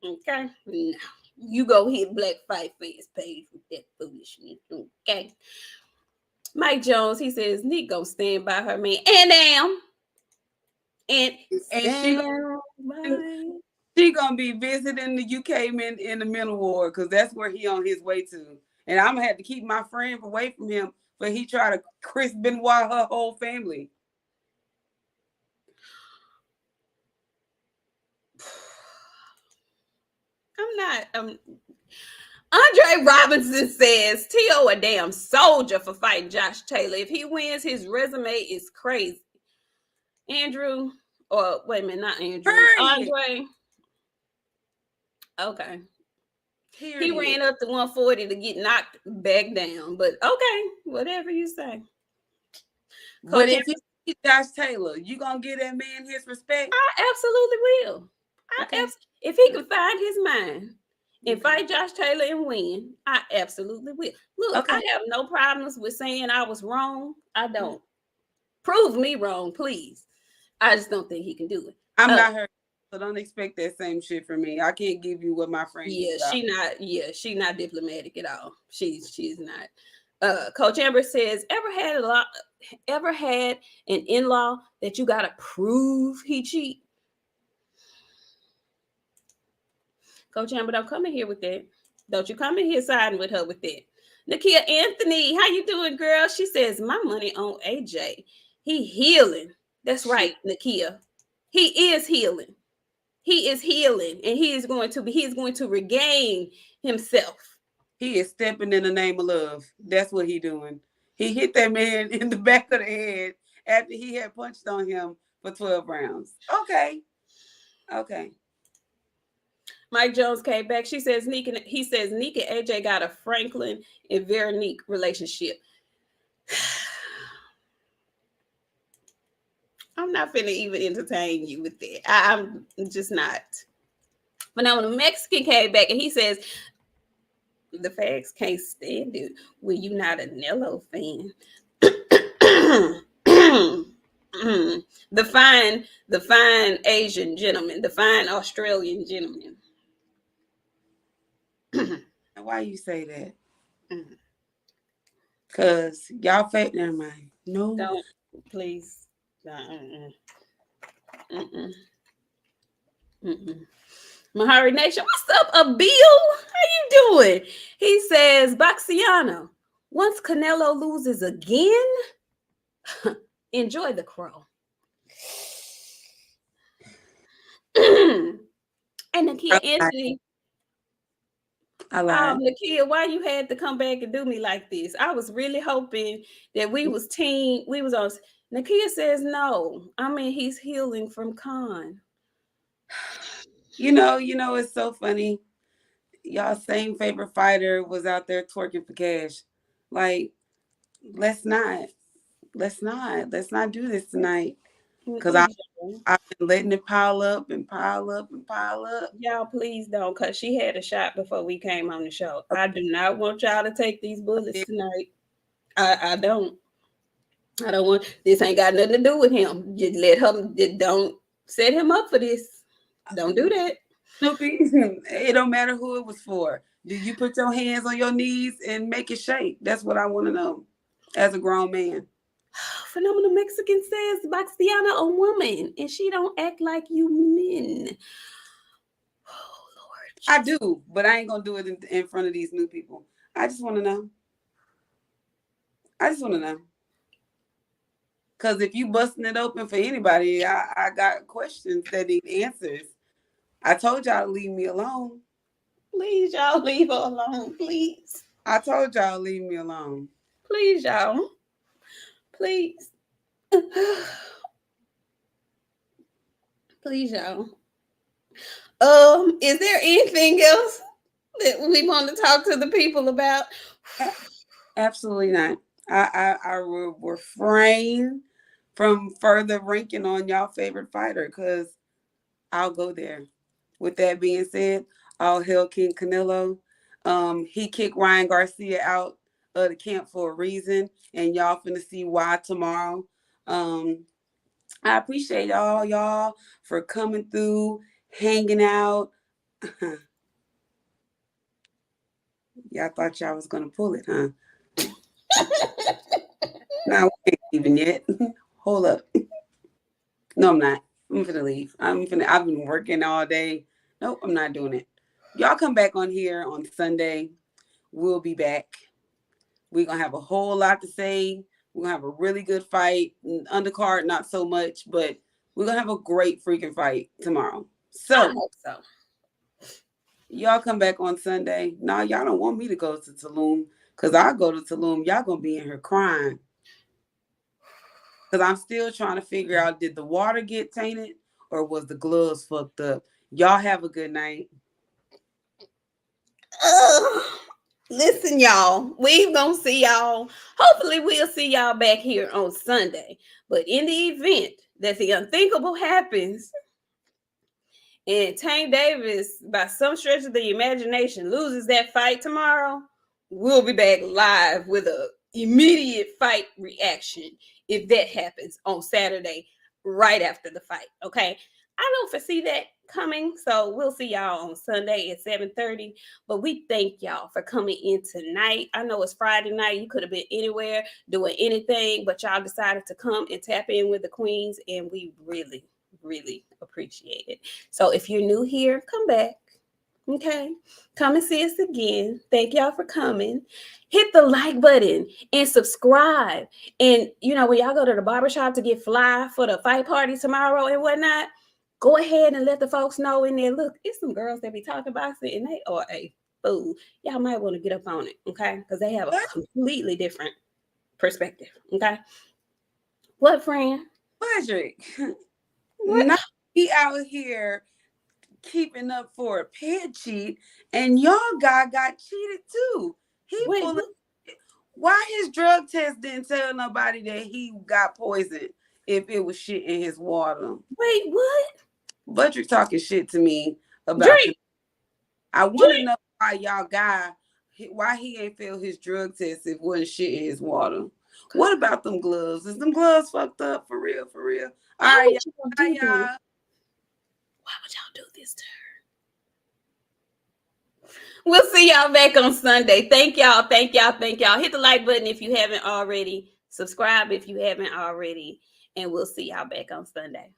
Okay? No. You go hit Black Fight Fans page with that foolishness. Okay? Mike Jones, he says, Nik gonna stand by her man. And damn. And she gonna be visiting the UK men in the mental ward because that's where he on his way to. And I'm gonna have to keep my friend away from him, but he try to Chris Benoit her whole family. I'm not. Andre Robinson says T.O. a damn soldier for fighting Josh Taylor. If he wins, his resume is crazy. Andrew, or wait a minute, not Andrew. Andre. Okay. He ran up to 140 to get knocked back down, but okay, whatever you say. But if he beat Josh Taylor, you gonna give that man his respect? I absolutely will. If he can find his mind and fight Josh Taylor and win, I absolutely will. Look, I have no problems with saying I was wrong. I don't. Prove me wrong, please. I just don't think he can do it. I'm not hurt, so don't expect that same shit from me. I can't give you what my friend. She not diplomatic at all. She's not. Coach Amber says, ever had an in-law that you gotta prove he cheat? Coach Amber, don't come in here with that. Don't you come in here siding with her with that. Nakia Anthony, how you doing, girl? She says, my money on AJ. He healing. That's right, Nakia. He is healing. He is healing, and he is going to regain himself. He is stepping in the name of love. That's what he doing. He hit that man in the back of the head after he had punched on him for 12 rounds. Okay. Mike Jones came back. He says Nik and AJ got a Franklin and Veronique relationship. I'm not finna even entertain you with that. I'm just not. But now when the Mexican came back and he says the fags can't stand it when you're not a Nello fan. the fine Asian gentleman, the fine Australian gentleman. Why you say that? Cause y'all fake. Never mind. No, Don't please. Mahari Nation, what's up, Abil? How you doing? He says, BOXIANA, once Canelo loses again, enjoy the crow. And Nakia Anthony, I lied. Nakia, why you had to come back and do me like this? I was really hoping that we was on. Nakia says no. I mean, he's healing from Khan. You know, it's so funny. Y'all same favorite fighter was out there twerking for cash. Like, let's not do this tonight. Because I've been letting it pile up and pile up and pile up. Y'all, please don't, because she had a shot before we came on the show. I do not want y'all to take these bullets tonight. I don't. I don't want, this ain't got nothing to do with him. Just let him, don't set him up for this. Don't do that. Snoopy, it don't matter who it was for. Do you put your hands on your knees and make it shake? That's what I want to know as a grown man. Phenomenal Mexican says, BOXIANA a woman, and she don't act like you men. Oh, Lord. I do, but I ain't going to do it in front of these new people. I just want to know. Because if you busting it open for anybody, I got questions that need answers. I told y'all to leave me alone. Please, y'all, leave her alone, please. I told y'all to leave me alone. Please, y'all. Please. Please, y'all. Is there anything else that we want to talk to the people about? Absolutely not. I will refrain from further ranking on y'all favorite fighter because I'll go there. With that being said, all hail King Canelo. He kicked Ryan Garcia out of the camp for a reason, and y'all finna see why tomorrow. I appreciate y'all for coming through, hanging out. Y'all thought y'all was gonna pull it, huh? No, we ain't even yet. Hold up. No, I'm not. I'm finna leave. I've been working all day. Nope, I'm not doing it. Y'all come back on here on Sunday. We'll be back. We're gonna have a whole lot to say. We're gonna have a really good fight. Undercard, not so much, but we're gonna have a great freaking fight tomorrow. So I hope so. Y'all come back on Sunday. Nah, y'all don't want me to go to Tulum because I go to Tulum. Y'all gonna be in here crying. Because I'm still trying to figure out, did the water get tainted or was the gloves fucked up? Y'all have a good night. Listen, y'all, we gonna see y'all. Hopefully, we'll see y'all back here on Sunday. But in the event that the unthinkable happens and Tank Davis, by some stretch of the imagination, loses that fight tomorrow, we'll be back live with an immediate fight reaction if that happens on Saturday, right after the fight. Okay. I don't foresee that coming, so we'll see y'all on Sunday at 7:30. But we thank y'all for coming in tonight. I know it's Friday night. You could have been anywhere doing anything, but y'all decided to come and tap in with the queens, and we really, really appreciate it. So if you're new here, come back. Okay, come and see us again. Thank y'all for coming. Hit the like button and subscribe. And when y'all go to the barbershop to get fly for the fight party tomorrow and whatnot, go ahead and let the folks know in there. Look, it's some girls that be talking boxing and they are a fool. Y'all might want to get up on it, okay? Because they have a completely different perspective, okay? What, friend? Patrick, What? not be out here keeping up for a pet cheat, and y'all guy got cheated too. He Wait, full of what? why his drug test didn't tell nobody that he got poisoned if it was shit in his water. Wait, what? Budrick talking shit to me about Drake, I want to Drake. know why y'all guy, why he ain't failed his drug test if wasn't shit in his water. What about them gloves? Is them gloves fucked up for real? For real? All Why right, would y'all do y'all. this? Why would y'all do this to her? We'll see y'all back on Sunday. Thank y'all. Thank y'all. Thank y'all. Hit the like button if you haven't already. Subscribe if you haven't already. And we'll see y'all back on Sunday.